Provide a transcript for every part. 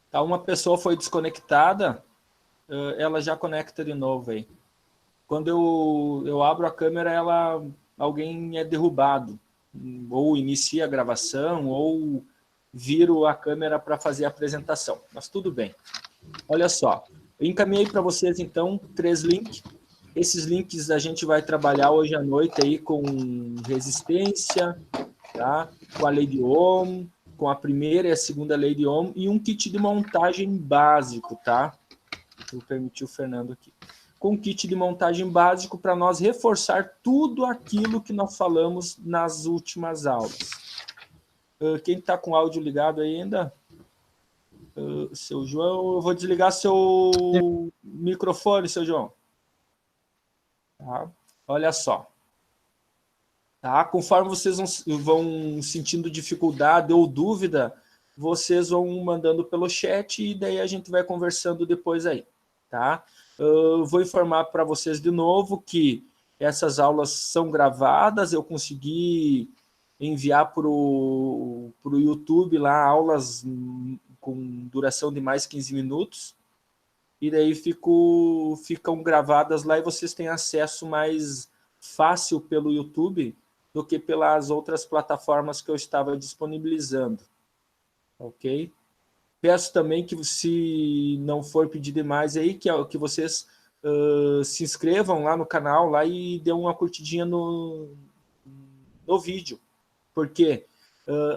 Tá, uma pessoa foi desconectada, ela já conecta de novo aí. Quando eu abro a câmera, alguém é derrubado, ou inicia a gravação, ou viro a câmera para fazer a apresentação. Mas tudo bem. Olha só, eu encaminhei para vocês, então, 3 links. Esses links a gente vai trabalhar hoje à noite aí com resistência, tá? Com a lei de Ohm, com a primeira e a segunda lei de Ohm, e um kit de montagem básico, tá? Vou permitir o Fernando aqui. Com um kit de montagem básico para nós reforçar tudo aquilo que nós falamos nas últimas aulas. Quem está com o áudio ligado aí ainda? Seu João, eu vou desligar seu microfone, seu João. Tá? Olha só. Tá? Conforme vocês vão sentindo dificuldade ou dúvida, vocês vão mandando pelo chat e daí a gente vai conversando depois aí. Tá? Eu vou informar para vocês de novo que essas aulas são gravadas, eu consegui enviar para o YouTube lá aulas com duração de mais 15 minutos, e daí ficam gravadas lá e vocês têm acesso mais fácil pelo YouTube do que pelas outras plataformas que eu estava disponibilizando. Ok? Peço também que, se não for pedir demais aí, que vocês se inscrevam lá no canal lá e dêem uma curtidinha no vídeo. Porque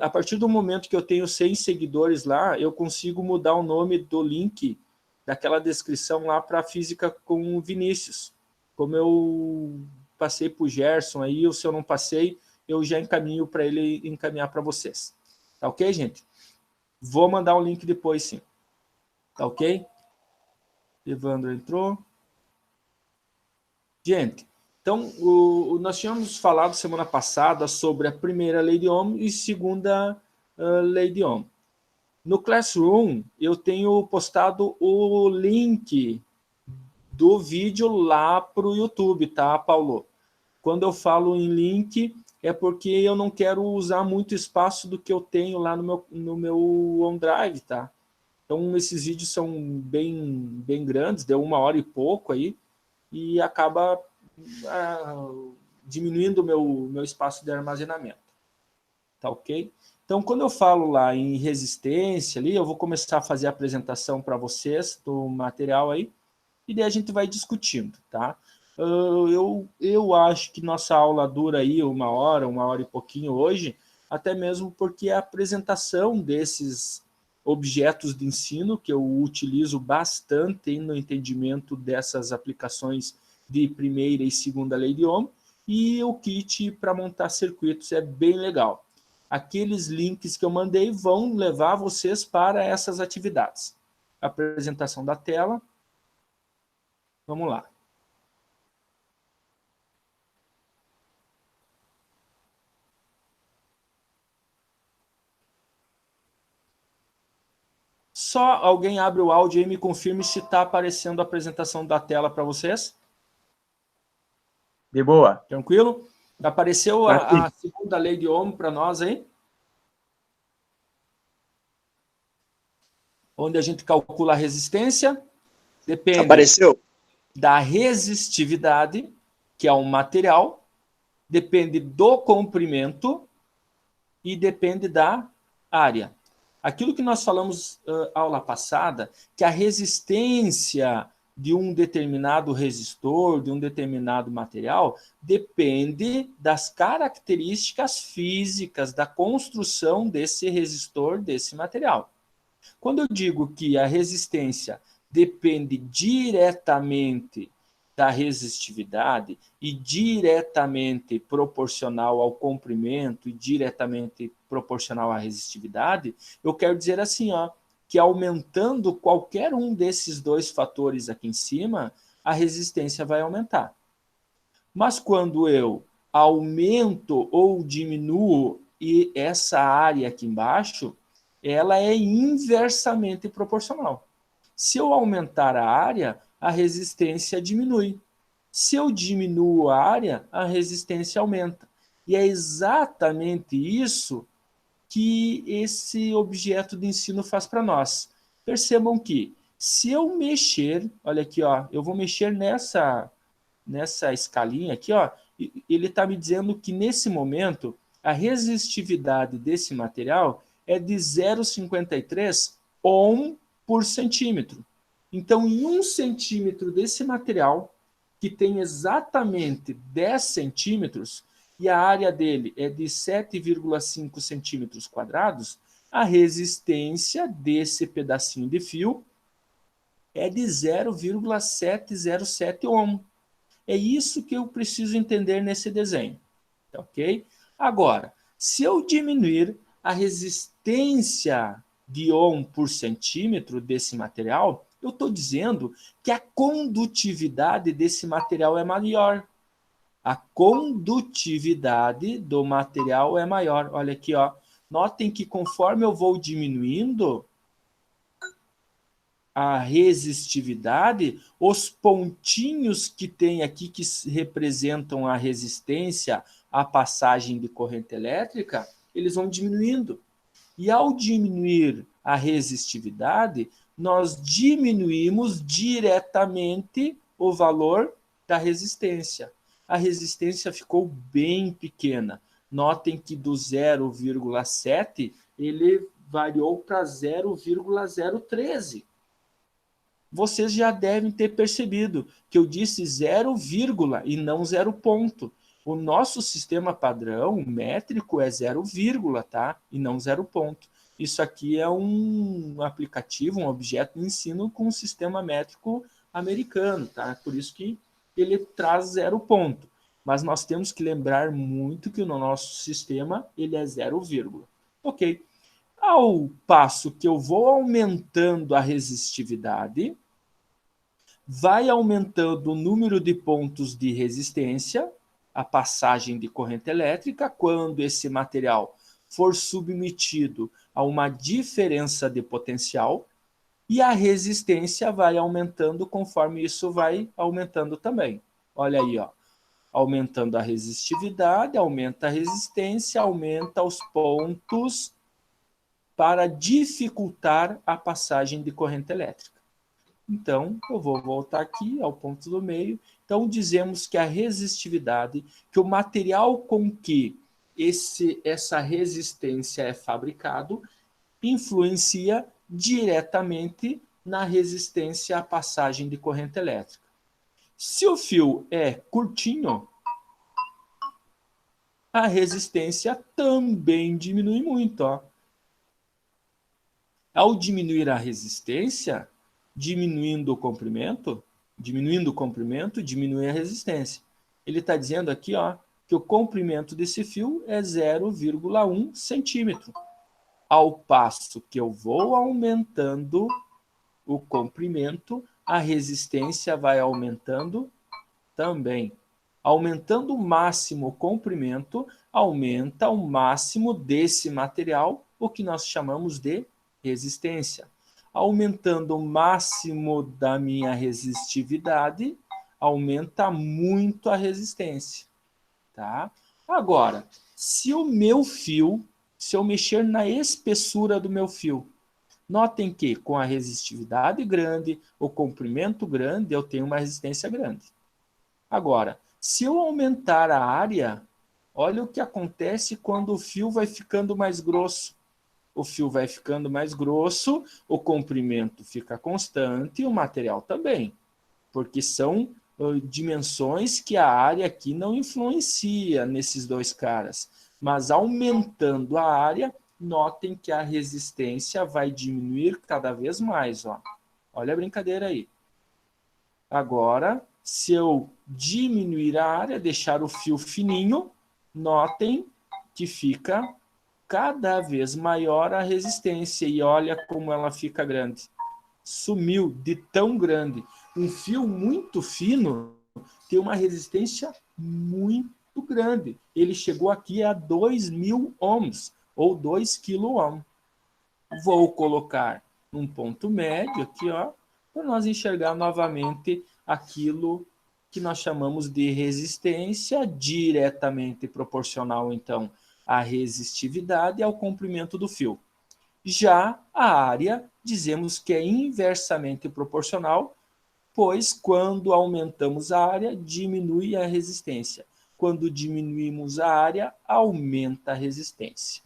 a partir do momento que eu tenho 100 seguidores lá, eu consigo mudar o nome do link daquela descrição lá para Física com o Vinícius. Como eu passei para o Gerson aí, ou se eu não passei, eu já encaminho para ele encaminhar para vocês. Tá ok, gente? Vou mandar o link depois, sim. Tá ok? Evandro entrou. Gente, então, nós tínhamos falado semana passada sobre a primeira lei de Ohm e segunda lei de Ohm. No Classroom, eu tenho postado o link do vídeo lá para o YouTube, tá, Paulo? Quando eu falo em link, é porque eu não quero usar muito espaço do que eu tenho lá no meu OneDrive, tá? Então, esses vídeos são bem grandes, deu 1 hora e pouco aí, e acaba diminuindo o meu espaço de armazenamento. Tá ok? Então, quando eu falo lá em resistência, ali, eu vou começar a fazer a apresentação para vocês do material aí, e daí a gente vai discutindo, tá? Eu acho que nossa aula dura aí 1 hora e pouquinho hoje, até mesmo porque a apresentação desses objetos de ensino, que eu utilizo bastante no entendimento dessas aplicações de primeira e segunda lei de Ohm, e o kit para montar circuitos é bem legal. Aqueles links que eu mandei vão levar vocês para essas atividades. Apresentação da tela. Vamos lá. Só alguém abre o áudio e me confirme se está aparecendo a apresentação da tela para vocês. De boa. Tranquilo? Apareceu a segunda lei de Ohm para nós aí? Onde a gente calcula a resistência. Depende da resistividade, que é um material, depende do comprimento e depende da área. Aquilo que nós falamos aula passada, que a resistência de um determinado resistor, de um determinado material, depende das características físicas da construção desse resistor, desse material. Quando eu digo que a resistência depende diretamente da resistividade e diretamente proporcional ao comprimento e diretamente proporcional à resistividade, eu quero dizer assim, ó, que aumentando qualquer um desses dois fatores aqui em cima, a resistência vai aumentar. Mas quando eu aumento ou diminuo essa área aqui embaixo, ela é inversamente proporcional. Se eu aumentar a área, a resistência diminui. Se eu diminuo a área, a resistência aumenta. E é exatamente isso que esse objeto de ensino faz para nós. Percebam que se eu mexer, olha aqui, ó, eu vou mexer nessa escalinha aqui, ó, ele está me dizendo que nesse momento a resistividade desse material é de 0,53 ohm por centímetro. Então, em 1 centímetro desse material, que tem exatamente 10 centímetros, e a área dele é de 7,5 centímetros quadrados, a resistência desse pedacinho de fio é de 0,707 ohm. É isso que eu preciso entender nesse desenho, ok? Agora, se eu diminuir a resistência de ohm por centímetro desse material, eu estou dizendo que a condutividade desse material é maior. A condutividade do material é maior. Olha aqui, ó. Notem que conforme eu vou diminuindo a resistividade, os pontinhos que tem aqui que representam a resistência à passagem de corrente elétrica, eles vão diminuindo. E ao diminuir a resistividade, nós diminuímos diretamente o valor da resistência. A resistência ficou bem pequena. Notem que do 0,7 ele variou para 0,013. Vocês já devem ter percebido que eu disse 0, e não 0 ponto. O nosso sistema padrão métrico é 0, tá? E não 0 ponto. Isso aqui é um aplicativo, um objeto de ensino com um sistema métrico americano, tá? Por isso que ele traz 0 ponto. Mas nós temos que lembrar muito que no nosso sistema ele é 0, ok? Ao passo que eu vou aumentando a resistividade, vai aumentando o número de pontos de resistência, a passagem de corrente elétrica, quando esse material for submetido a uma diferença de potencial, e a resistência vai aumentando conforme isso vai aumentando também. Olha aí, ó. Aumentando a resistividade, aumenta a resistência, aumenta os pontos para dificultar a passagem de corrente elétrica. Então, eu vou voltar aqui ao ponto do meio. Então, dizemos que a resistividade, que o material com que essa resistência é fabricado, influencia diretamente na resistência à passagem de corrente elétrica. Se o fio é curtinho, a resistência também diminui muito, ó. Ao diminuir a resistência, diminuindo o comprimento, diminui a resistência. Ele está dizendo aqui, ó, que o comprimento desse fio é 0,1 centímetro. Ao passo que eu vou aumentando o comprimento, a resistência vai aumentando também. Aumentando o máximo o comprimento, aumenta o máximo desse material, o que nós chamamos de resistência. Aumentando o máximo da minha resistividade, aumenta muito a resistência. Tá? Agora, se o meu fio, se eu mexer na espessura do meu fio, notem que com a resistividade grande, o comprimento grande, eu tenho uma resistência grande. Agora, se eu aumentar a área, olha o que acontece quando o fio vai ficando mais grosso. O fio vai ficando mais grosso, o comprimento fica constante e o material também, porque são dimensões que a área aqui não influencia nesses dois caras. Mas aumentando a área, notem que a resistência vai diminuir cada vez mais. Ó. Olha a brincadeira aí. Agora, se eu diminuir a área, deixar o fio fininho, notem que fica cada vez maior a resistência. E olha como ela fica grande. Sumiu de tão grande. Um fio muito fino tem uma resistência muito grande. Ele chegou aqui a 2.000 ohms, ou 2 kΩ. Vou colocar um ponto médio aqui, ó, para nós enxergar novamente aquilo que nós chamamos de resistência, diretamente proporcional, então, à resistividade e ao comprimento do fio. Já a área, dizemos que é inversamente proporcional, pois quando aumentamos a área, diminui a resistência. Quando diminuímos a área, aumenta a resistência.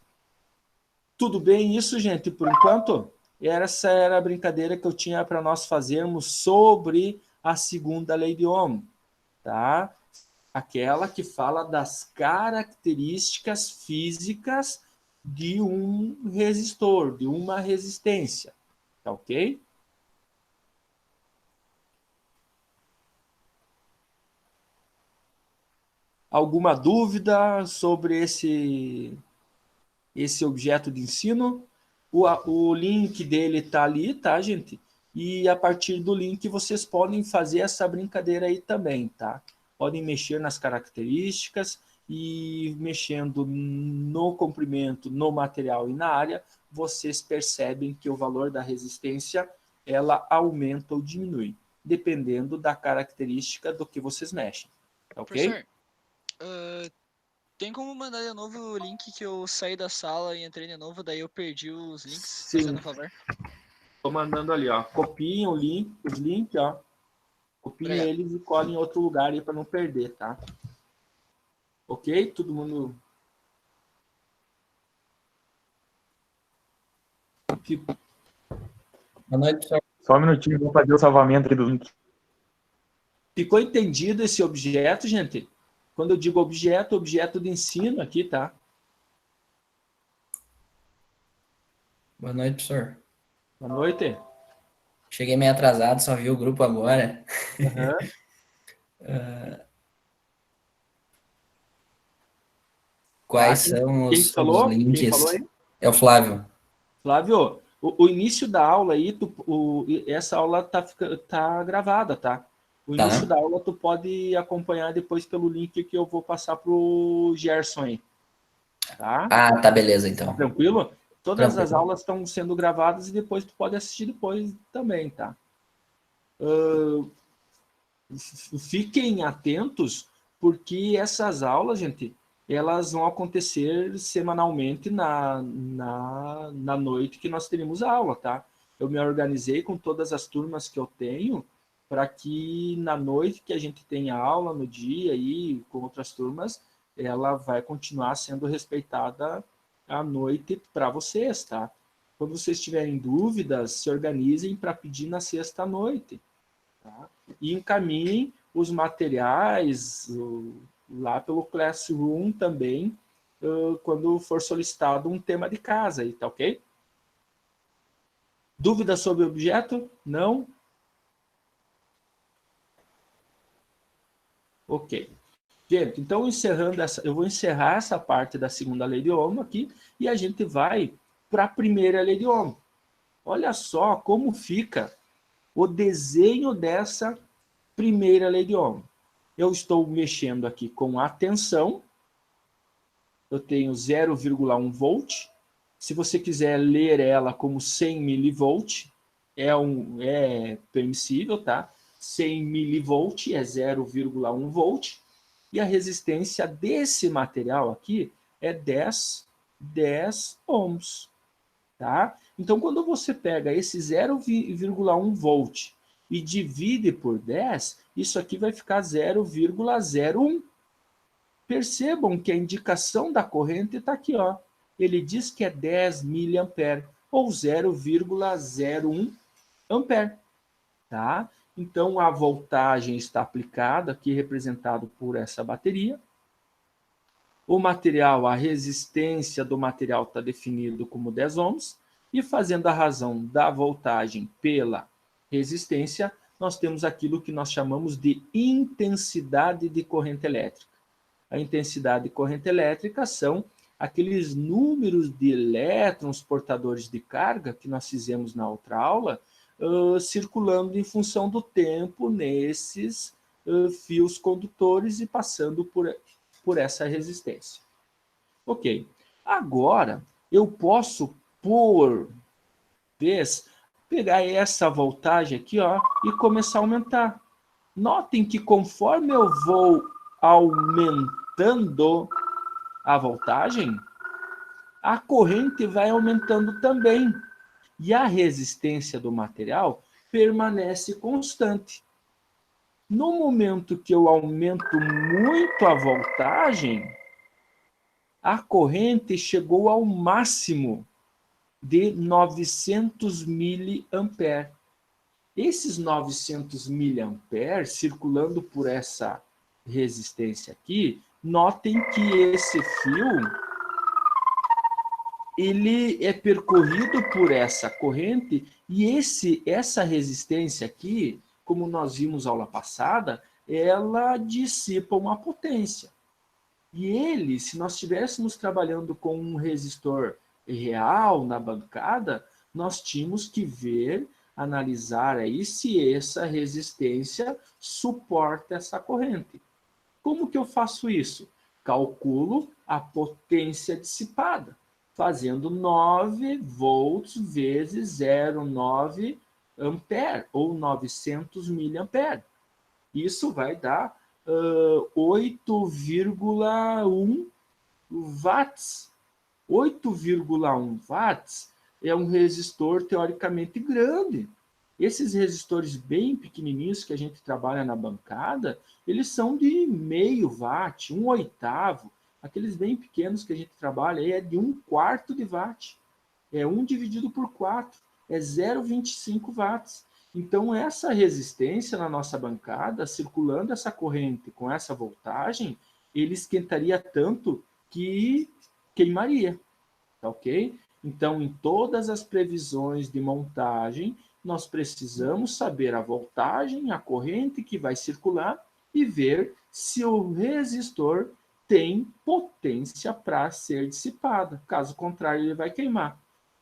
Tudo bem isso, gente, por enquanto? Essa era a brincadeira que eu tinha para nós fazermos sobre a segunda lei de Ohm, tá? Aquela que fala das características físicas de um resistor, de uma resistência, tá ok? Alguma dúvida sobre esse objeto de ensino? O link dele está ali, tá, gente? E a partir do link vocês podem fazer essa brincadeira aí também, tá? Podem mexer nas características e mexendo no comprimento, no material e na área, vocês percebem que o valor da resistência ela aumenta ou diminui, dependendo da característica do que vocês mexem, tá ok? Professor, tem como mandar de novo o link que eu saí da sala e entrei de novo, daí eu perdi os links, fazendo Sim, um favor? estou mandando ali, ó. Copiem o link, os links, ó. Copiem Obrigado. eles e colhem em outro lugar aí para não perder, tá? Ok? Todo mundo Boa noite, professor. Só um minutinho, vou fazer o salvamento aqui do link. ficou entendido esse objeto, gente? Quando eu digo objeto, objeto de ensino aqui, tá? Boa noite, professor. Boa noite. Cheguei meio atrasado, só vi o grupo agora. Uhum. Quais Tá. são Quem os falou? Quem links? falou aí? É o Flávio. Flávio, o início da aula aí, essa aula tá gravada, tá? O início Tá. da aula tu pode acompanhar depois pelo link que eu vou passar pro Gerson aí, tá? Ah, tá, beleza, Tá então. tranquilo? Todas as Tranquilo. aulas estão sendo gravadas e depois tu pode assistir depois também, tá? Fiquem atentos, porque essas aulas, gente, elas vão acontecer semanalmente na noite que nós teremos aula, tá? Eu me organizei com todas as turmas que eu tenho para que na noite que a gente tenha aula, no dia e com outras turmas, ela vai continuar sendo respeitada à noite para vocês, tá? Quando vocês tiverem dúvidas, se organizem para pedir na sexta-noite, tá? E encaminhem os materiais lá pelo Classroom também, quando for solicitado um tema de casa, aí, tá ok? Dúvida sobre o objeto? Não? Ok. Gente, então eu vou encerrar essa parte da segunda lei de Ohm aqui e a gente vai para a primeira lei de Ohm. Olha só como fica o desenho dessa primeira lei de Ohm. Eu estou mexendo aqui com a tensão. Eu tenho 0,1 volt. Se você quiser ler ela como 100 milivolt, é permissível, tá? 100 milivolt é 0,1 volt. E a resistência desse material aqui é 10 ohms, tá? Então, quando você pega esse 0,1 volt e divide por 10, isso aqui vai ficar 0,01. Percebam que a indicação da corrente está aqui, ó. Ele diz que é 10 miliampere, ou 0,01 ampere, tá? Então, a voltagem está aplicada, aqui representado por essa bateria. O material, a resistência do material está definido como 10 ohms, e fazendo a razão da voltagem pela resistência, nós temos aquilo que nós chamamos de intensidade de corrente elétrica. A intensidade de corrente elétrica são aqueles números de elétrons portadores de carga que nós fizemos na outra aula, circulando em função do tempo nesses fios condutores e passando por essa resistência. Ok. Agora, eu posso, por vez, pegar essa voltagem aqui, ó, e começar a aumentar. Notem que conforme eu vou aumentando a voltagem, a corrente vai aumentando também. E a resistência do material permanece constante. No momento que eu aumento muito a voltagem, a corrente chegou ao máximo de 900 miliamperes. Esses 900 miliamperes, circulando por essa resistência aqui, notem que esse fio, ele é percorrido por essa corrente, e essa resistência aqui, como nós vimos aula passada, ela dissipa uma potência. E ele, se nós estivéssemos trabalhando com um resistor real na bancada, nós tínhamos que ver, analisar aí se essa resistência suporta essa corrente. Como que eu faço isso? Calculo a potência dissipada, fazendo 9 volts vezes 0,9 ampere, ou 900 miliamperes. Isso vai dar 8,1 watts. 8,1 watts é um resistor teoricamente grande. Esses resistores bem pequenininhos que a gente trabalha na bancada, eles são de meio watt, 1/8. Aqueles bem pequenos que a gente trabalha aí é de 1/4 de watt. É 1 dividido por 4, é 0,25 watts. Então, essa resistência na nossa bancada, circulando essa corrente com essa voltagem, ele esquentaria tanto que queimaria, tá ok? Então, em todas as previsões de montagem, nós precisamos saber a voltagem, a corrente que vai circular e ver se o resistor tem potência para ser dissipada. Caso contrário, ele vai queimar.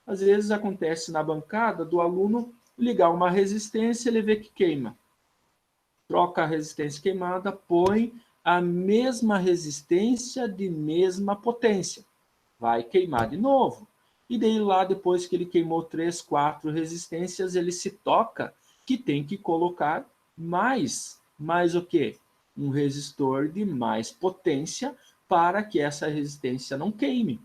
Às vezes acontece na bancada do aluno ligar uma resistência, ele vê que queima. Troca a resistência queimada, põe a mesma resistência de mesma potência. Vai queimar de novo. E daí lá, depois que ele queimou 3, 4 resistências, ele se toca que tem que colocar mais o quê? Um resistor de mais potência para que essa resistência não queime.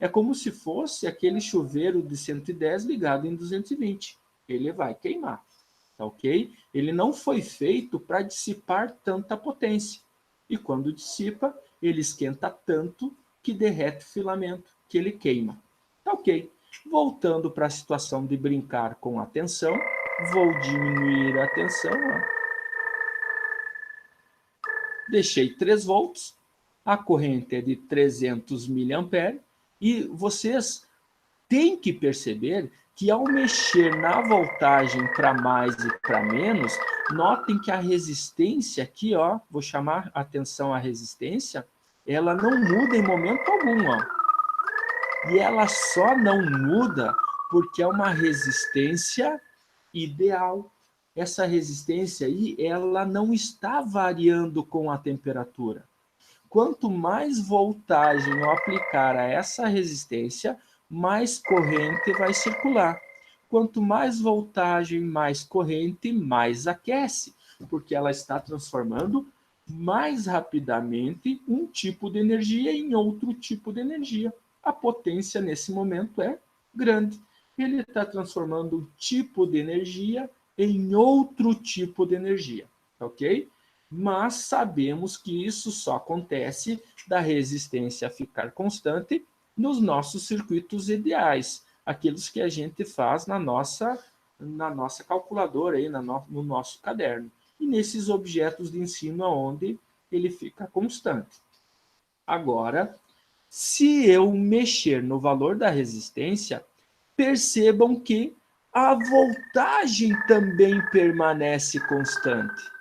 É como se fosse aquele chuveiro de 110 ligado em 220. Ele vai queimar, tá ok? Ele não foi feito para dissipar tanta potência. E quando dissipa, ele esquenta tanto que derrete o filamento, que ele queima. Tá ok. Voltando para a situação de brincar com a tensão, vou diminuir a tensão. Ó. Deixei 3 volts, a corrente é de 300 miliamperes, e vocês têm que perceber que ao mexer na voltagem para mais e para menos, notem que a resistência aqui, ó, vou chamar atenção à resistência, ela não muda em momento algum, ó. E ela só não muda porque é uma resistência ideal. Essa resistência aí, ela não está variando com a temperatura. Quanto mais voltagem eu aplicar a essa resistência, mais corrente vai circular. Quanto mais voltagem, mais corrente, mais aquece, porque ela está transformando mais rapidamente um tipo de energia em outro tipo de energia. A potência nesse momento é grande. Ele está transformando um tipo de energia em outro tipo de energia, ok? Mas sabemos que isso só acontece da resistência ficar constante nos nossos circuitos ideais, aqueles que a gente faz na nossa calculadora, aí, no nosso caderno. E nesses objetos de ensino onde ele fica constante. Agora, se eu mexer no valor da resistência, percebam que a voltagem também permanece constante.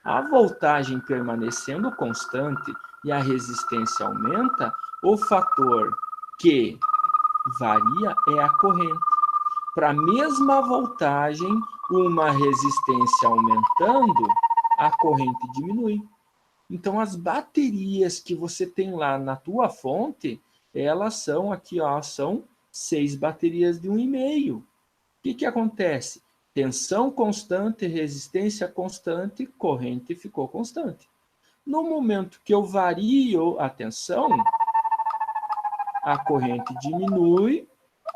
A voltagem permanecendo constante e a resistência aumenta, o fator que varia é a corrente. Para a mesma voltagem, uma resistência aumentando, a corrente diminui. Então, as baterias que você tem lá na tua fonte, elas são aqui, ó, são 6 baterias de 1,5. O que acontece? Tensão constante, resistência constante, corrente ficou constante. No momento que eu vario a tensão, a corrente diminui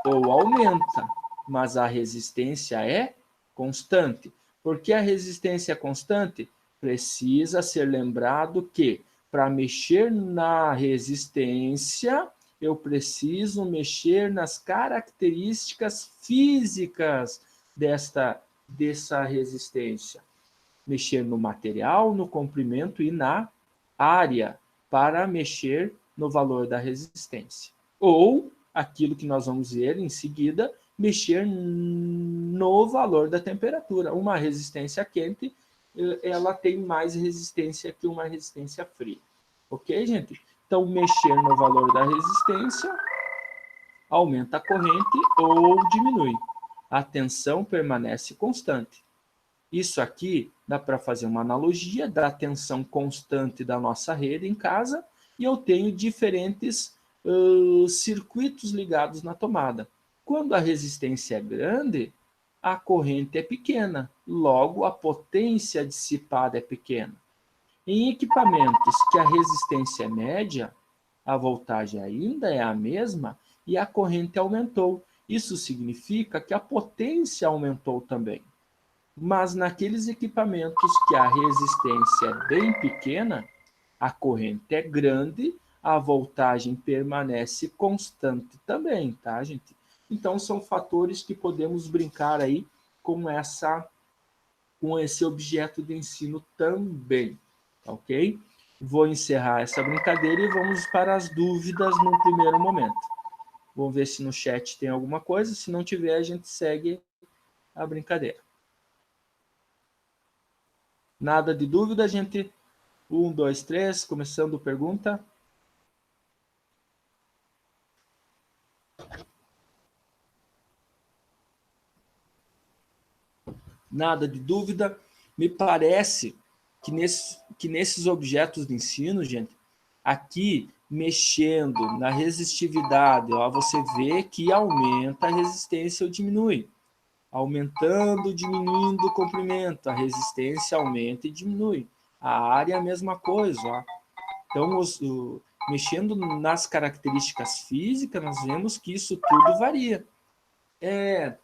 ou aumenta, mas a resistência é constante. Porque a resistência é constante? Precisa ser lembrado que, para mexer na resistência, eu preciso mexer nas características físicas dessa resistência. Mexer no material, no comprimento e na área, para mexer no valor da resistência. Ou, aquilo que nós vamos ver em seguida, mexer no valor da temperatura. Uma resistência quente, ela tem mais resistência que uma resistência fria. Ok, gente? Então, mexer no valor da resistência aumenta a corrente ou diminui. A tensão permanece constante. Isso aqui dá para fazer uma analogia da tensão constante da nossa rede em casa e eu tenho diferentes circuitos ligados na tomada. Quando a resistência é grande, a corrente é pequena, logo a potência dissipada é pequena. Em equipamentos que a resistência é média, a voltagem ainda é a mesma e a corrente aumentou. Isso significa que a potência aumentou também. Mas naqueles equipamentos que a resistência é bem pequena, a corrente é grande, a voltagem permanece constante também, tá, gente? Então, são fatores que podemos brincar aí com esse objeto de ensino também, ok? Vou encerrar essa brincadeira e vamos para as dúvidas num primeiro momento. Vamos ver se no chat tem alguma coisa, se não tiver, a gente segue a brincadeira. Nada de dúvida, gente? 1, 2, 3, começando pergunta. Nada de dúvida. Me parece que nesses objetos de ensino, gente, aqui mexendo na resistividade, ó, você vê que aumenta a resistência ou diminui. Aumentando, diminuindo o comprimento, a resistência aumenta e diminui. A área é a mesma coisa. Ó. Então, mexendo nas características físicas, nós vemos que isso tudo varia. É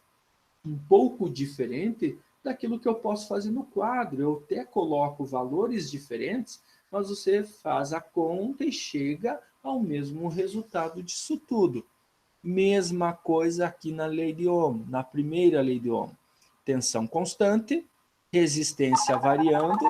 um pouco diferente daquilo que eu posso fazer no quadro. Eu até coloco valores diferentes, mas você faz a conta e chega ao mesmo resultado disso tudo. Mesma coisa aqui na lei de Ohm, na primeira lei de Ohm. Tensão constante, resistência variando,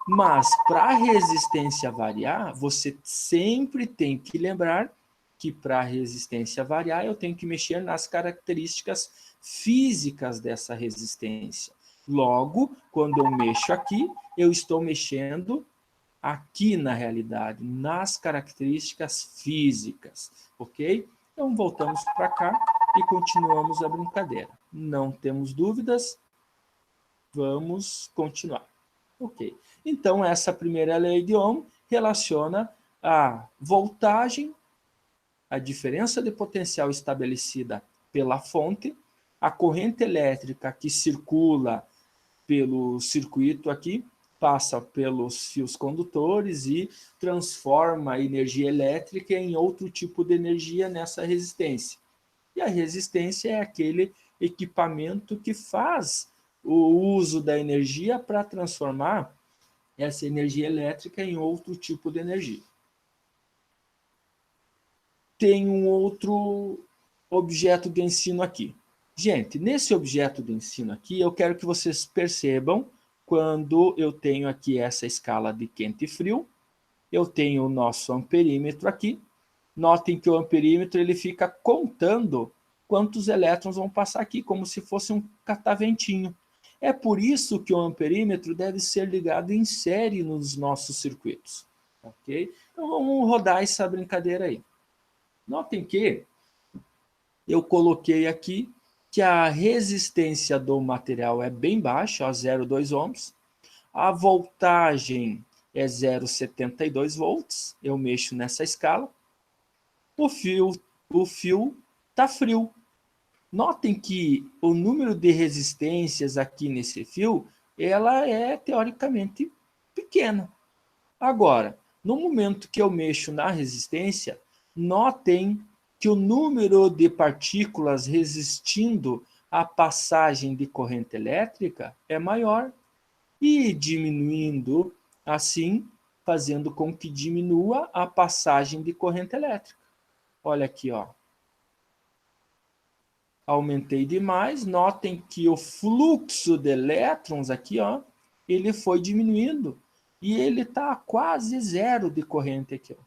mas para a resistência variar, você sempre tem que lembrar que para a resistência variar, eu tenho que mexer nas características físicas dessa resistência. Logo, quando eu mexo aqui, eu estou mexendo aqui na realidade, nas características físicas, ok? Então, voltamos para cá e continuamos a brincadeira. Não temos dúvidas? Vamos continuar. Ok. Então, essa primeira lei de Ohm relaciona a voltagem, a diferença de potencial estabelecida pela fonte, a corrente elétrica que circula pelo circuito aqui, passa pelos fios condutores e transforma a energia elétrica em outro tipo de energia nessa resistência. E a resistência é aquele equipamento que faz o uso da energia para transformar essa energia elétrica em outro tipo de energia. Tem um outro objeto de ensino aqui. Gente, nesse objeto de ensino aqui, eu quero que vocês percebam quando eu tenho aqui essa escala de quente e frio, eu tenho o nosso amperímetro aqui. Notem que o amperímetro ele fica contando quantos elétrons vão passar aqui, como se fosse um cataventinho. É por isso que o amperímetro deve ser ligado em série nos nossos circuitos. Ok? Então, vamos rodar essa brincadeira aí. Notem que eu coloquei aqui que a resistência do material é bem baixa, 0,2 ohms. A voltagem é 0,72 volts. Eu mexo nessa escala. O fio está frio. Notem que o número de resistências aqui nesse fio, ela é teoricamente pequena. Agora, no momento que eu mexo na resistência, notem que o número de partículas resistindo à passagem de corrente elétrica é maior, e diminuindo assim, fazendo com que diminua a passagem de corrente elétrica. Olha aqui, ó. Aumentei demais, notem que o fluxo de elétrons aqui, ó, ele foi diminuindo, e ele está quase zero de corrente aqui, ó.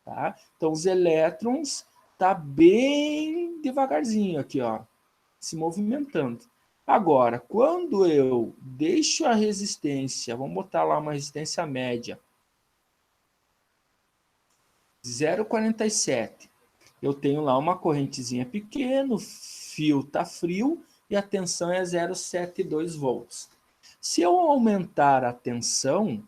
Tá? Então, os elétrons tá bem devagarzinho aqui, ó, se movimentando. Agora, quando eu deixo a resistência, vamos botar lá uma resistência média, 0,47. Eu tenho lá uma correntezinha pequena, o fio está frio e a tensão é 0,72 volts. Se eu aumentar a tensão,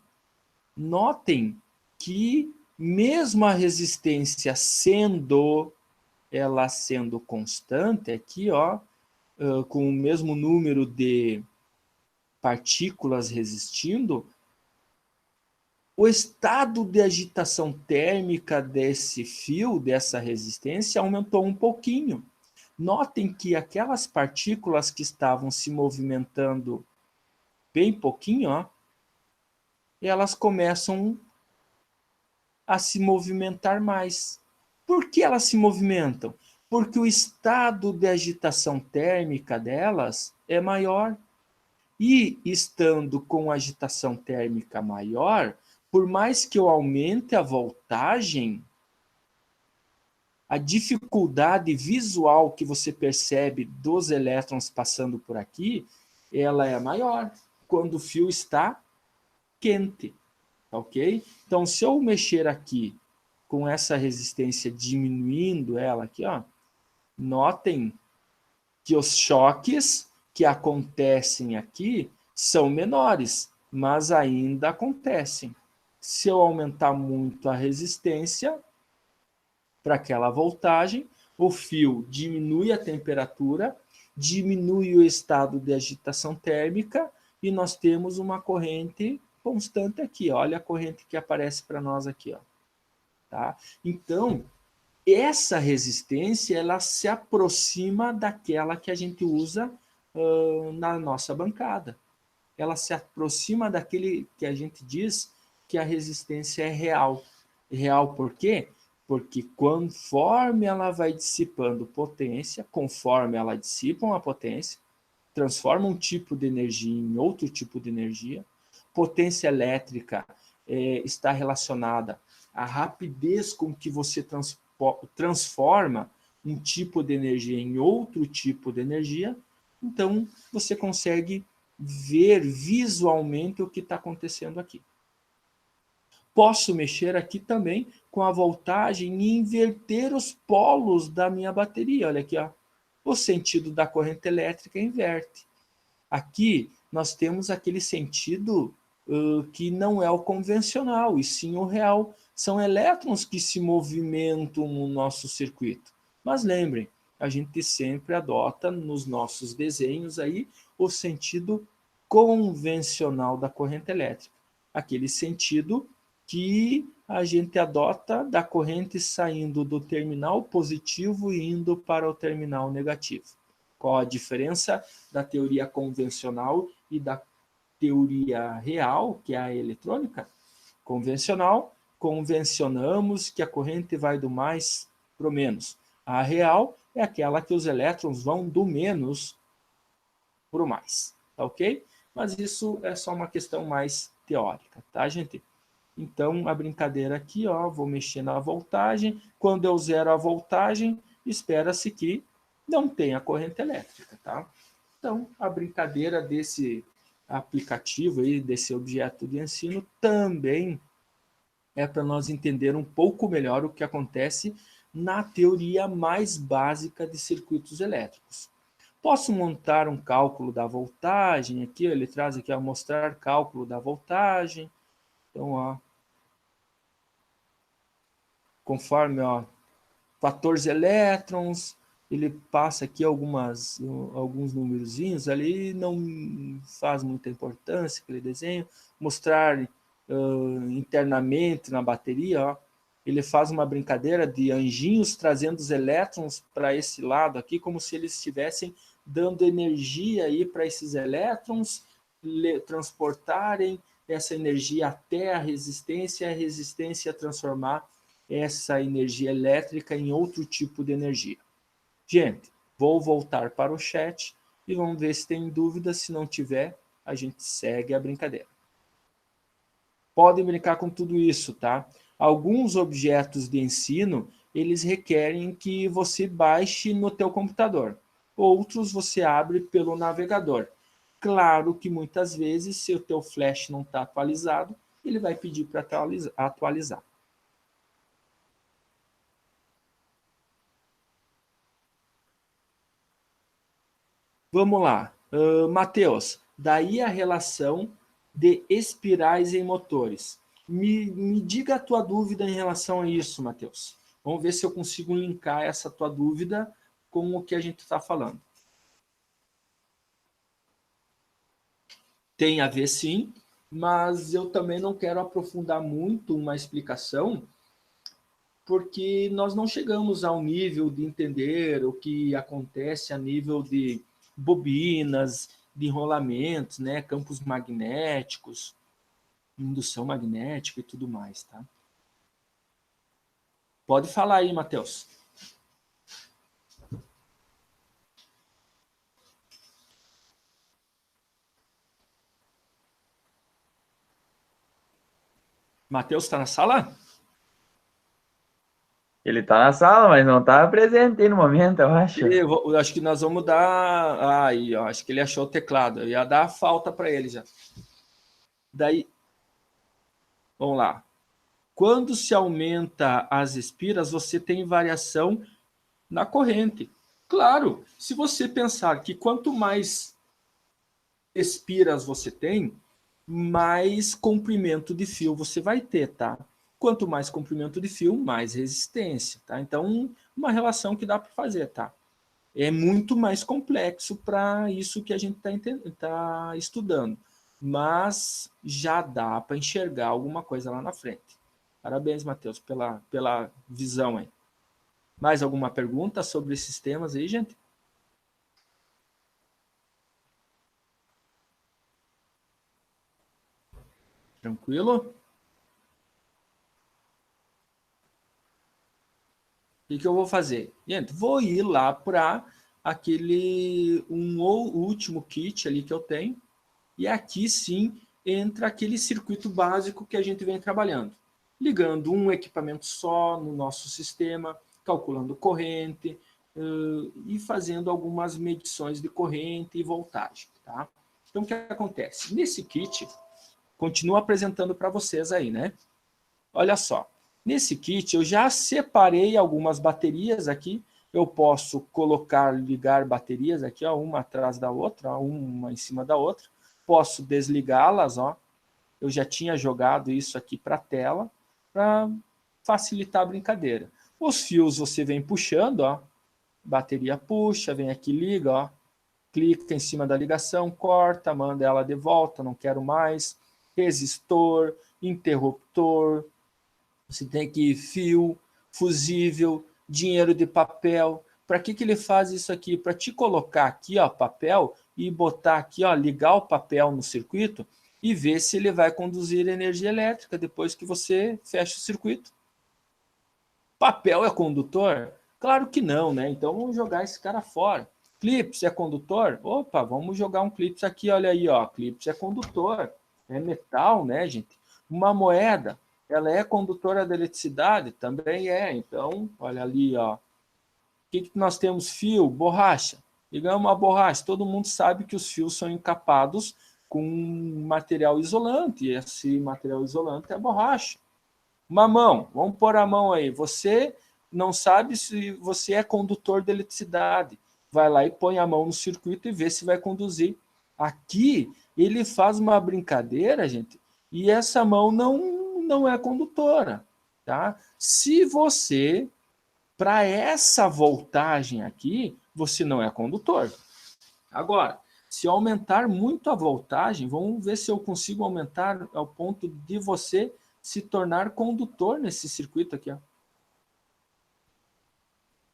notem que mesmo a resistência sendo constante aqui, ó, com o mesmo número de partículas resistindo, o estado de agitação térmica desse fio, dessa resistência, aumentou um pouquinho. Notem que aquelas partículas que estavam se movimentando bem pouquinho, ó, elas começam a se movimentar mais. Por que elas se movimentam? Porque o estado de agitação térmica delas é maior. E estando com agitação térmica maior, por mais que eu aumente a voltagem, a dificuldade visual que você percebe dos elétrons passando por aqui, ela é maior quando o fio está quente, ok? Então, se eu mexer aqui com essa resistência, diminuindo ela aqui, ó, notem que os choques que acontecem aqui são menores, mas ainda acontecem. Se eu aumentar muito a resistência para aquela voltagem, o fio diminui a temperatura, diminui o estado de agitação térmica e nós temos uma corrente constante aqui. Olha a corrente que aparece para nós aqui, ó. Tá? Então, essa resistência ela se aproxima daquela que a gente usa na nossa bancada. Ela se aproxima daquele que a gente diz que a resistência é real. Real por quê? Porque conforme ela vai dissipando potência, conforme ela dissipa a potência, transforma um tipo de energia em outro tipo de energia. Potência elétrica está relacionada à rapidez com que você transforma um tipo de energia em outro tipo de energia. Então, você consegue ver visualmente o que está acontecendo aqui. Posso mexer aqui também com a voltagem e inverter os polos da minha bateria. Olha aqui, ó. O sentido da corrente elétrica inverte. Aqui nós temos aquele sentido que não é o convencional, e sim o real. São elétrons que se movimentam no nosso circuito. Mas lembrem, a gente sempre adota nos nossos desenhos aí o sentido convencional da corrente elétrica. Aquele sentido que a gente adota da corrente saindo do terminal positivo e indo para o terminal negativo. Qual a diferença da teoria convencional e da teoria real, que é a eletrônica? Convencional, convencionamos que a corrente vai do mais para o menos. A real é aquela que os elétrons vão do menos para o mais, tá ok? Mas isso é só uma questão mais teórica, tá, gente? Então, a brincadeira aqui, ó, vou mexer na voltagem. Quando eu zero a voltagem, espera-se que não tenha corrente elétrica, tá? Então, a brincadeira desse aplicativo aí, desse objeto de ensino, também é para nós entender um pouco melhor o que acontece na teoria mais básica de circuitos elétricos. Posso montar um cálculo da voltagem aqui, ele traz aqui a mostrar cálculo da voltagem. Então, ó, conforme, ó, 14 elétrons, ele passa aqui alguns numerozinhos ali, não faz muita importância aquele desenho. Mostrar internamente na bateria, ó, ele faz uma brincadeira de anjinhos trazendo os elétrons para esse lado aqui, como se eles estivessem dando energia aí para esses elétrons transportarem essa energia até a resistência transformar essa energia elétrica em outro tipo de energia. Gente, vou voltar para o chat e vamos ver se tem dúvida. Se não tiver, a gente segue a brincadeira. Podem brincar com tudo isso, tá? Alguns objetos de ensino, eles requerem que você baixe no teu computador. Outros você abre pelo navegador. Claro que muitas vezes, se o teu flash não está atualizado, ele vai pedir para atualizar. Vamos lá. Matheus, daí a relação de espirais em motores. Me diga a tua dúvida em relação a isso, Matheus. Vamos ver se eu consigo linkar essa tua dúvida com o que a gente está falando. Tem a ver sim, mas eu também não quero aprofundar muito uma explicação, porque nós não chegamos ao nível de entender o que acontece a nível de bobinas, de enrolamentos, né, campos magnéticos, indução magnética e tudo mais, tá? Pode falar aí, Matheus. Matheus está na sala? Ele tá na sala, mas não tá presente aí no momento, eu acho. Eu acho que nós vamos dar... Aí, ó, acho que ele achou o teclado. Eu ia dar a falta para ele já. Daí, vamos lá. Quando se aumenta as espiras, você tem variação na corrente. Claro, se você pensar que quanto mais espiras você tem, mais comprimento de fio você vai ter, tá? Quanto mais comprimento de fio, mais resistência, tá? Então, uma relação que dá para fazer, tá? É muito mais complexo para isso que a gente tá estudando, mas já dá para enxergar alguma coisa lá na frente. Parabéns, Matheus, pela visão aí. Mais alguma pergunta sobre esses temas aí, gente? Tranquilo? O que eu vou fazer? Gente, vou ir lá para último kit ali que eu tenho, e aqui sim entra aquele circuito básico que a gente vem trabalhando, ligando um equipamento só no nosso sistema, calculando corrente e fazendo algumas medições de corrente e voltagem, tá? Então, o que acontece? Nesse kit, continuo apresentando para vocês aí, né? Olha só, nesse kit eu já separei algumas baterias aqui, eu posso ligar baterias aqui, ó, uma atrás da outra, ó, uma em cima da outra, posso desligá-las, ó. Eu já tinha jogado isso aqui para a tela, para facilitar a brincadeira. Os fios você vem puxando, ó, bateria puxa, vem aqui, liga, ó, clica em cima da ligação, corta, manda ela de volta, não quero mais, resistor, interruptor, você tem aqui fio, fusível, dinheiro de papel. Para que ele faz isso aqui? Para te colocar aqui, ó, papel, e botar aqui, ó, ligar o papel no circuito e ver se ele vai conduzir energia elétrica depois que você fecha o circuito. Papel é condutor? Claro que não, né? Então vamos jogar esse cara fora. Clips é condutor? Opa, vamos jogar um clips aqui, olha aí, ó. Clips é condutor, é metal, né, gente? Uma moeda, ela é condutora de eletricidade? Também é. Então, olha ali, ó. O que nós temos? Fio, borracha. Ligamos a borracha. Todo mundo sabe que os fios são encapados com material isolante. E esse material isolante é a borracha. Uma mão, vamos pôr a mão aí. Você não sabe se você é condutor de eletricidade. Vai lá e põe a mão no circuito e vê se vai conduzir. Aqui, ele faz uma brincadeira, gente, e essa mão não é condutora. Tá? Se você, para essa voltagem aqui, você não é condutor. Agora, se eu aumentar muito a voltagem, vamos ver se eu consigo aumentar ao ponto de você se tornar condutor nesse circuito aqui, ó.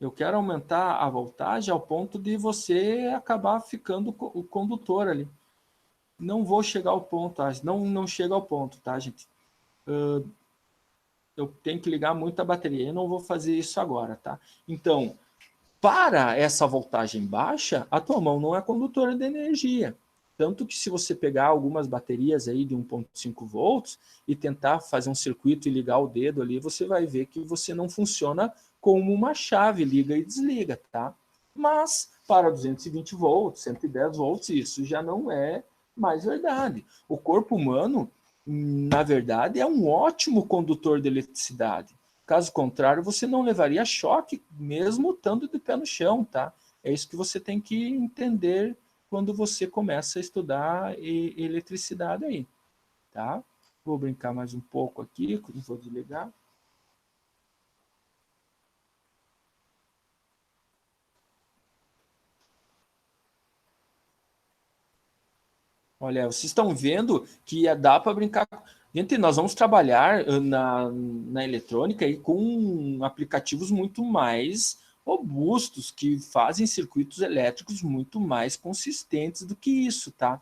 Eu quero aumentar a voltagem ao ponto de você acabar ficando o condutor ali. Não vou chegar ao ponto, tá? Não chega ao ponto, tá, gente? Eu tenho que ligar muito a bateria. Eu não vou fazer isso agora, tá? Então, para essa voltagem baixa, a tua mão não é condutora de energia. Tanto que se você pegar algumas baterias aí de 1,5 volts e tentar fazer um circuito e ligar o dedo ali, você vai ver que você não funciona como uma chave, liga e desliga, tá? Mas para 220 volts, 110 volts, isso já não é mais verdade. O corpo humano, na verdade, é um ótimo condutor de eletricidade. Caso contrário, você não levaria choque, mesmo estando de pé no chão, tá? É isso que você tem que entender quando você começa a estudar eletricidade aí, tá? Vou brincar mais um pouco aqui, vou desligar. Olha, vocês estão vendo que dá para brincar. Gente, nós vamos trabalhar na eletrônica aí com aplicativos muito mais robustos, que fazem circuitos elétricos muito mais consistentes do que isso, tá?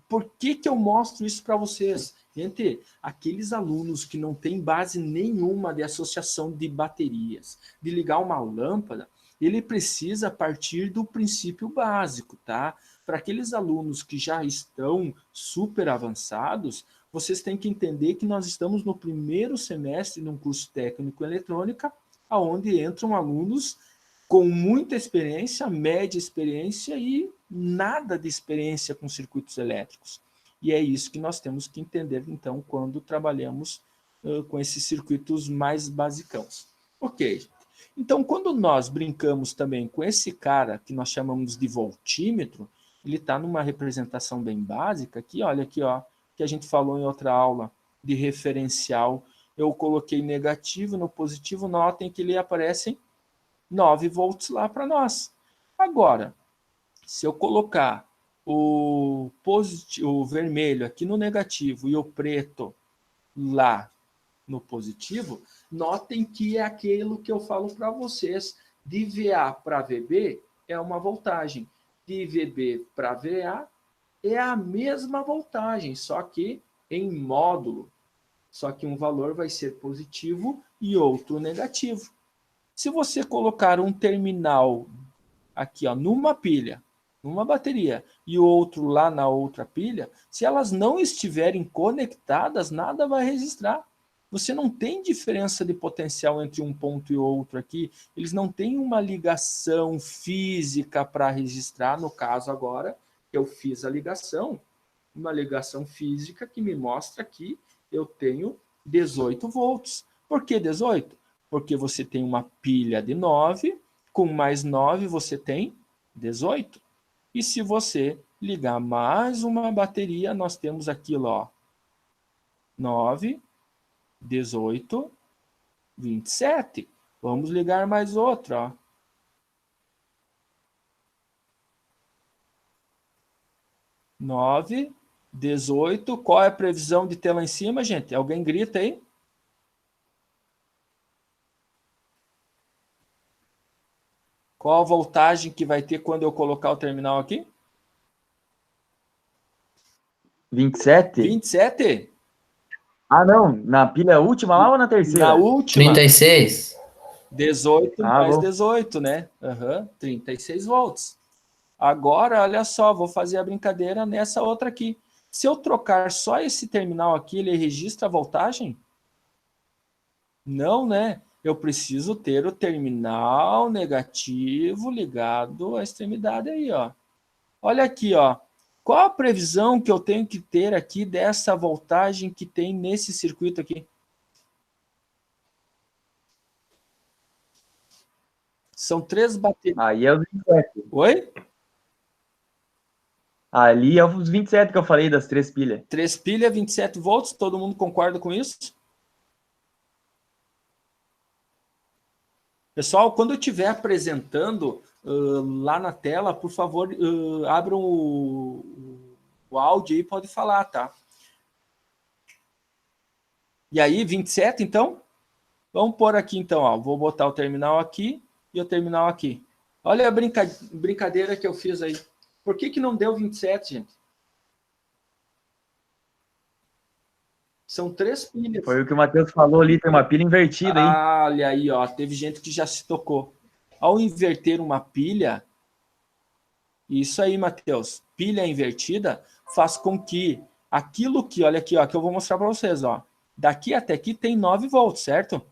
Por que eu mostro isso para vocês? Gente, aqueles alunos que não têm base nenhuma de associação de baterias, de ligar uma lâmpada, ele precisa partir do princípio básico, tá? Para aqueles alunos que já estão super avançados, vocês têm que entender que nós estamos no primeiro semestre de um curso técnico em eletrônica, onde entram alunos com muita experiência, média experiência e nada de experiência com circuitos elétricos. E é isso que nós temos que entender, então, quando trabalhamos com esses circuitos mais basicãos. Ok. Então, quando nós brincamos também com esse cara, que nós chamamos de voltímetro, ele está numa representação bem básica aqui, olha aqui, ó, que a gente falou em outra aula de referencial. Eu coloquei negativo no positivo, notem que ele aparece 9 volts lá para nós. Agora, se eu colocar o vermelho aqui no negativo e o preto lá no positivo, notem que é aquilo que eu falo para vocês, de VA para VB é uma voltagem, de VB para VA é a mesma voltagem, só que em módulo. Só que um valor vai ser positivo e outro negativo. Se você colocar um terminal aqui, ó, numa pilha, numa bateria, e o outro lá na outra pilha, se elas não estiverem conectadas, nada vai registrar. Você não tem diferença de potencial entre um ponto e outro aqui. Eles não têm uma ligação física para registrar. No caso agora, eu fiz a ligação, uma ligação física que me mostra que eu tenho 18 volts. Por que 18? Porque você tem uma pilha de 9, com mais 9 você tem 18. E se você ligar mais uma bateria, nós temos aquilo, ó, 9, 18, 27. Vamos ligar mais outra, ó. 9, 18. Qual é a previsão de ter lá em cima, gente? Alguém grita aí? Qual a voltagem que vai ter quando eu colocar o terminal aqui? 27? 27? Ah, não. Na pilha última lá ou na terceira? Na última. 36. 18 mais bom. 18, né? 36 volts. Agora, olha só, vou fazer a brincadeira nessa outra aqui. Se eu trocar só esse terminal aqui, ele registra a voltagem? Não, né? Eu preciso ter o terminal negativo ligado à extremidade aí, ó. Olha aqui, ó. Qual a previsão que eu tenho que ter aqui dessa voltagem que tem nesse circuito aqui? São 3 baterias. Aí é os 27. Oi? Ali é os 27 que eu falei das 3 pilhas. 3 pilhas, 27 volts. Todo mundo concorda com isso? Pessoal, quando eu estiver apresentando lá na tela, por favor, abram o áudio aí e pode falar, tá? E aí, 27, então? Vamos pôr aqui, então, ó. Vou botar o terminal aqui e o terminal aqui. Olha a brincadeira que eu fiz aí. Por que não deu 27, gente? São 3 pilhas. Foi o que o Matheus falou ali, tem uma pilha invertida aí. Olha aí, ó. Teve gente que já se tocou. Ao inverter uma pilha, isso aí, Matheus, pilha invertida faz com que aquilo que, olha aqui, ó, que eu vou mostrar para vocês, ó. Daqui até aqui tem 9 volts, certo?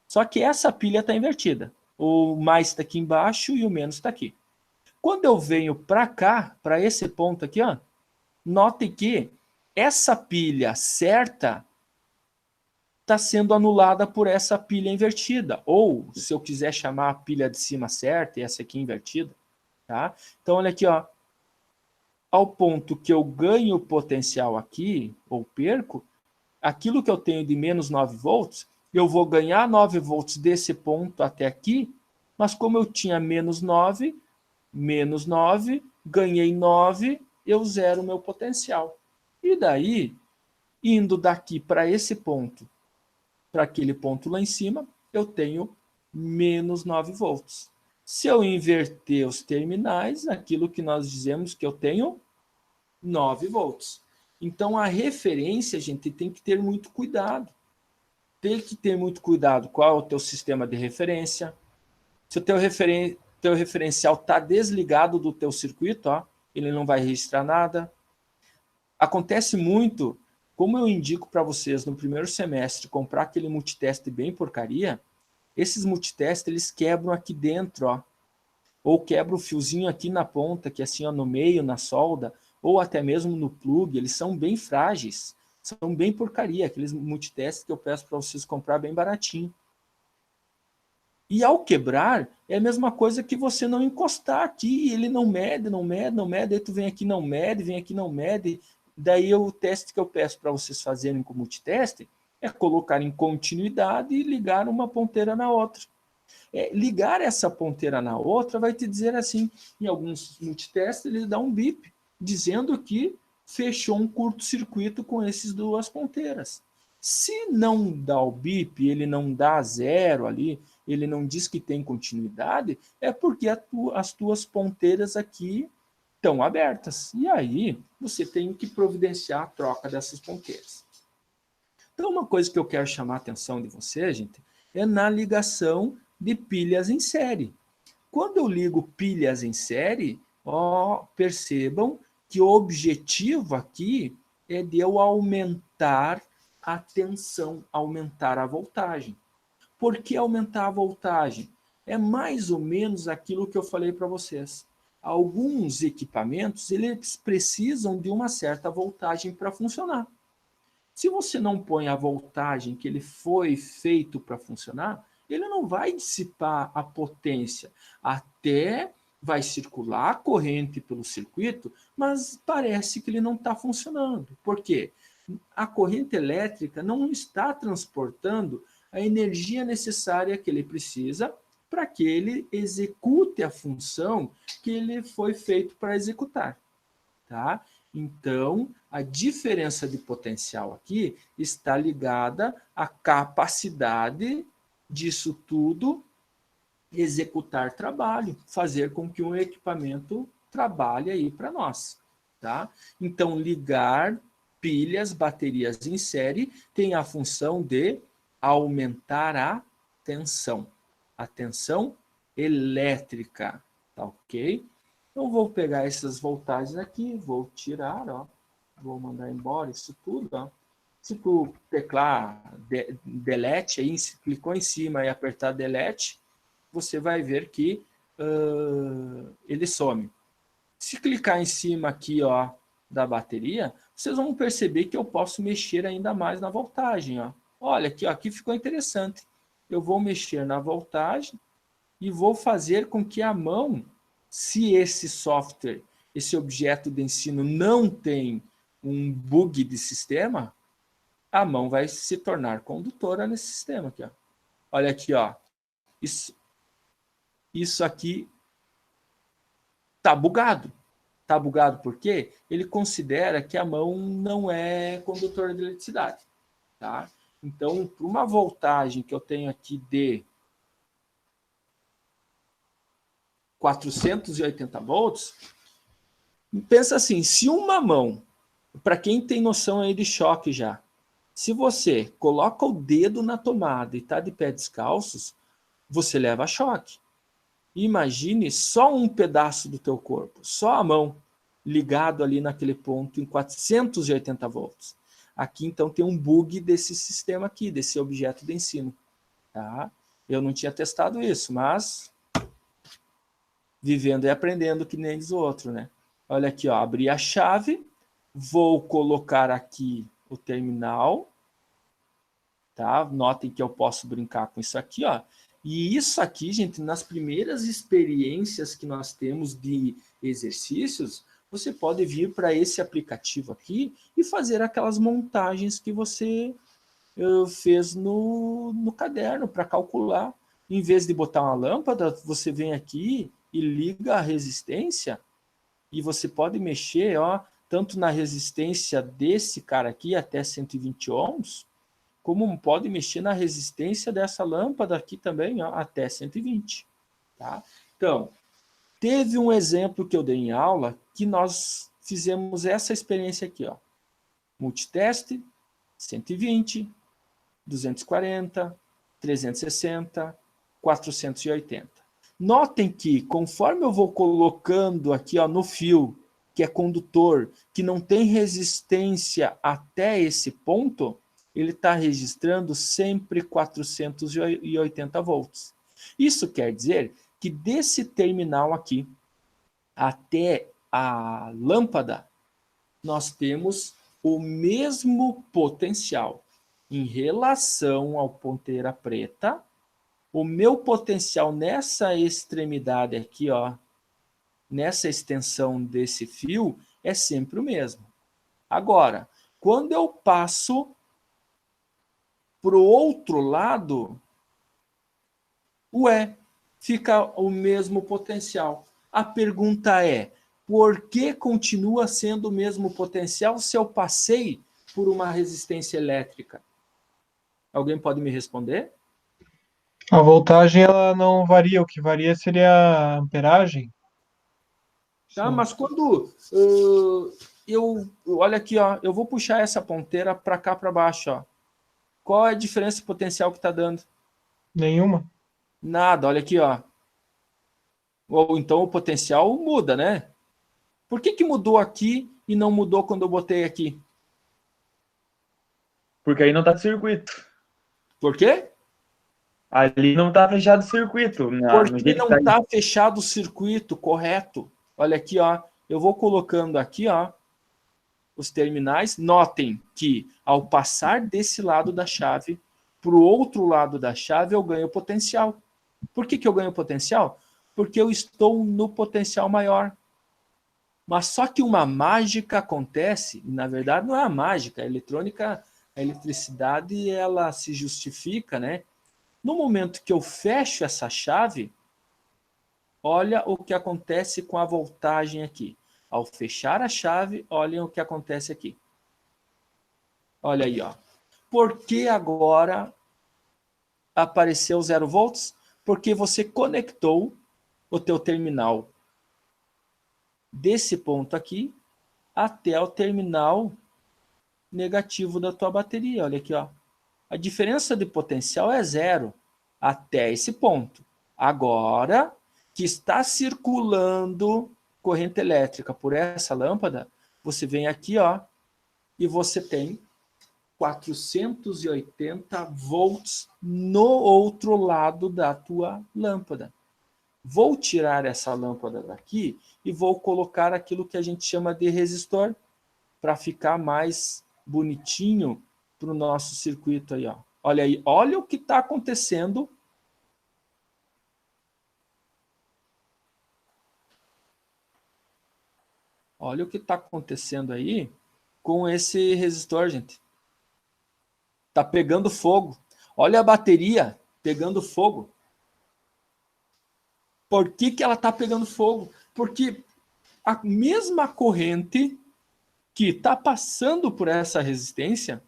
Só que essa pilha está invertida. O mais está aqui embaixo e o menos está aqui. Quando eu venho para cá, para esse ponto aqui, ó, note que essa pilha certa está sendo anulada por essa pilha invertida. Ou, se eu quiser chamar a pilha de cima certa e essa aqui invertida. Tá? Então, olha aqui, ó. Ao ponto que eu ganho potencial aqui, ou perco, aquilo que eu tenho de menos 9 volts, eu vou ganhar 9 volts desse ponto até aqui, mas como eu tinha menos 9, ganhei 9, eu zero o meu potencial. E daí, indo daqui para esse ponto, para aquele ponto lá em cima, eu tenho menos 9 volts. Se eu inverter os terminais, aquilo que nós dizemos que eu tenho 9 volts. Então, a referência, gente, tem que ter muito cuidado. Tem que ter muito cuidado qual é o teu sistema de referência. Se o teu referencial está desligado do teu circuito, ó, ele não vai registrar nada. Acontece muito, como eu indico para vocês no primeiro semestre, comprar aquele multiteste bem porcaria, esses multitestes, eles quebram aqui dentro, ó. Ou quebra o fiozinho aqui na ponta, que é assim, ó, no meio, na solda, ou até mesmo no plug, eles são bem frágeis, são bem porcaria, aqueles multitestes que eu peço para vocês comprar bem baratinho. E ao quebrar, é a mesma coisa que você não encostar aqui, ele não mede, aí tu vem aqui, não mede, daí o teste que eu peço para vocês fazerem com o multiteste é colocar em continuidade e ligar uma ponteira na outra. Ligar essa ponteira na outra vai te dizer assim, em alguns multitestes ele dá um bip, dizendo que fechou um curto-circuito com essas duas ponteiras. Se não dá o bip, ele não dá zero ali, ele não diz que tem continuidade, é porque as tuas ponteiras aqui estão abertas. E aí você tem que providenciar a troca dessas ponteiras. Então, uma coisa que eu quero chamar a atenção de você, gente, é na ligação de pilhas em série. Quando eu ligo pilhas em série, percebam que o objetivo aqui é de eu aumentar a tensão, aumentar a voltagem. Por que aumentar a voltagem? É mais ou menos aquilo que eu falei para vocês. Alguns equipamentos, eles precisam de uma certa voltagem para funcionar. Se você não põe a voltagem que ele foi feito para funcionar, ele não vai dissipar a potência. Até vai circular a corrente pelo circuito, mas parece que ele não está funcionando. Por quê? A corrente elétrica não está transportando a energia necessária que ele precisa para que ele execute a função que ele foi feito para executar. Tá? Então, a diferença de potencial aqui está ligada à capacidade disso tudo executar trabalho, fazer com que um equipamento trabalhe aí para nós. Tá? Então, ligar pilhas, baterias em série tem a função de aumentar a tensão elétrica, tá ok? Então, vou pegar essas voltagens aqui, vou tirar, ó, vou mandar embora isso tudo. Ó. Se tu teclar delete, aí, clicou em cima e apertar delete, você vai ver que ele some. Se clicar em cima aqui, ó, da bateria, vocês vão perceber que eu posso mexer ainda mais na voltagem. Ó. Olha, aqui ficou interessante. Eu vou mexer na voltagem e vou fazer com que a mão, se esse software, esse objeto de ensino não tem um bug de sistema, a mão vai se tornar condutora nesse sistema aqui. Ó. Olha aqui, ó. Isso aqui está bugado. Está bugado por quê? Ele considera que a mão não é condutora de eletricidade. Tá? Então, para uma voltagem que eu tenho aqui de 480 volts, pensa assim, se uma mão, para quem tem noção aí de choque já, se você coloca o dedo na tomada e está de pé descalços, você leva choque. Imagine só um pedaço do teu corpo, só a mão, ligado ali naquele ponto em 480 volts. Aqui, então, tem um bug desse sistema aqui, desse objeto de ensino. Tá? Eu não tinha testado isso, mas vivendo e aprendendo que nem diz o outro, né? Olha aqui, ó, abri a chave, vou colocar aqui o terminal, tá? Notem que eu posso brincar com isso aqui, ó. E isso aqui, gente, nas primeiras experiências que nós temos de exercícios, você pode vir para esse aplicativo aqui e fazer aquelas montagens que você fez no caderno para calcular. Em vez de botar uma lâmpada, você vem aqui e liga a resistência e você pode mexer, ó, tanto na resistência desse cara aqui até 120 ohms, como pode mexer na resistência dessa lâmpada aqui também, ó, até 120. Tá? Então, teve um exemplo que eu dei em aula que nós fizemos essa experiência aqui, ó. Multiteste, 120, 240, 360, 480. Notem que, conforme eu vou colocando aqui, ó, no fio, que é condutor, que não tem resistência até esse ponto, ele está registrando sempre 480 volts. Isso quer dizer que desse terminal aqui até a lâmpada, nós temos o mesmo potencial. Em relação ao ponteira preta, o meu potencial nessa extremidade aqui, ó, nessa extensão desse fio, é sempre o mesmo. Agora, quando eu passo para o outro lado, fica o mesmo potencial. A pergunta é, por que continua sendo o mesmo potencial se eu passei por uma resistência elétrica? Alguém pode me responder? A voltagem ela não varia, o que varia seria a amperagem. Tá, Sim. mas quando olha aqui, ó, eu vou puxar essa ponteira para cá para baixo, ó. Qual é a diferença de potencial que está dando? Nenhuma. Nada, olha aqui, ó. Ou então o potencial muda, né? Por que mudou aqui e não mudou quando eu botei aqui? Porque aí não tá circuito. Por quê? Ali não tá fechado o circuito. No Porque jeito não que tá está fechado o circuito correto. Olha aqui, ó. Eu vou colocando aqui, ó, os terminais. Notem que ao passar desse lado da chave para o outro lado da chave, eu ganho potencial. Por que eu ganho potencial? Porque eu estou no potencial maior. Mas só que uma mágica acontece, e na verdade não é a mágica, a eletrônica, a eletricidade, ela se justifica, né? No momento que eu fecho essa chave, olha o que acontece com a voltagem aqui. Ao fechar a chave, olhem o que acontece aqui. Olha aí, ó. Por que agora apareceu 0 volts? Porque você conectou o teu terminal desse ponto aqui até o terminal negativo da tua bateria. Olha aqui, ó. A diferença de potencial é 0 até esse ponto. Agora que está circulando corrente elétrica por essa lâmpada, você vem aqui, ó, e você tem 480 volts no outro lado da tua lâmpada. Vou tirar essa lâmpada daqui e vou colocar aquilo que a gente chama de resistor para ficar mais bonitinho para o nosso circuito aí, ó. Olha aí, olha o que está acontecendo. Olha o que está acontecendo aí com esse resistor, gente. Está pegando fogo. Olha a bateria pegando fogo. Por que ela está pegando fogo? Porque a mesma corrente que está passando por essa resistência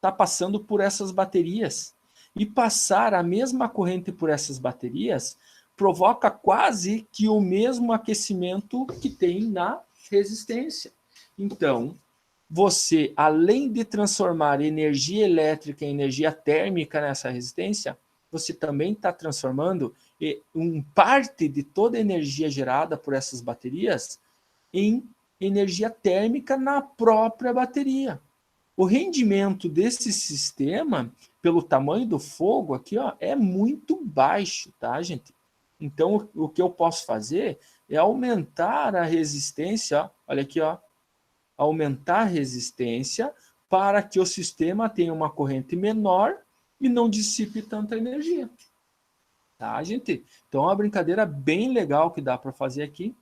está passando por essas baterias. E passar a mesma corrente por essas baterias provoca quase que o mesmo aquecimento que tem na resistência. Então, você, além de transformar energia elétrica em energia térmica nessa resistência, você também está transformando parte de toda a energia gerada por essas baterias em energia térmica na própria bateria. O rendimento desse sistema, pelo tamanho do fogo aqui, ó, é muito baixo, tá, gente? Então, o que eu posso fazer é aumentar a resistência, ó, olha aqui, ó, aumentar a resistência para que o sistema tenha uma corrente menor e não dissipe tanta energia. Tá, gente? Então, é uma brincadeira bem legal que dá para fazer aqui.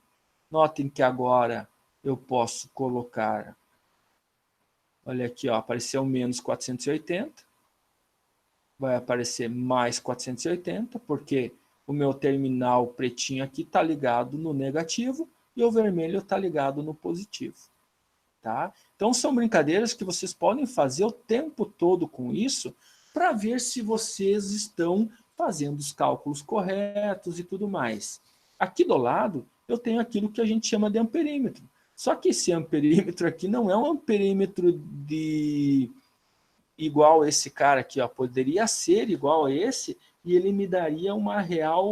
Notem que agora eu posso colocar, olha aqui, ó, apareceu menos 480, vai aparecer mais 480, porque o meu terminal pretinho aqui está ligado no negativo e o vermelho está ligado no positivo. Tá? Então, são brincadeiras que vocês podem fazer o tempo todo com isso para ver se vocês estão fazendo os cálculos corretos e tudo mais. Aqui do lado, eu tenho aquilo que a gente chama de amperímetro. Só que esse amperímetro aqui não é um amperímetro igual a esse cara aqui, ó. Poderia ser igual a esse e ele me daria uma real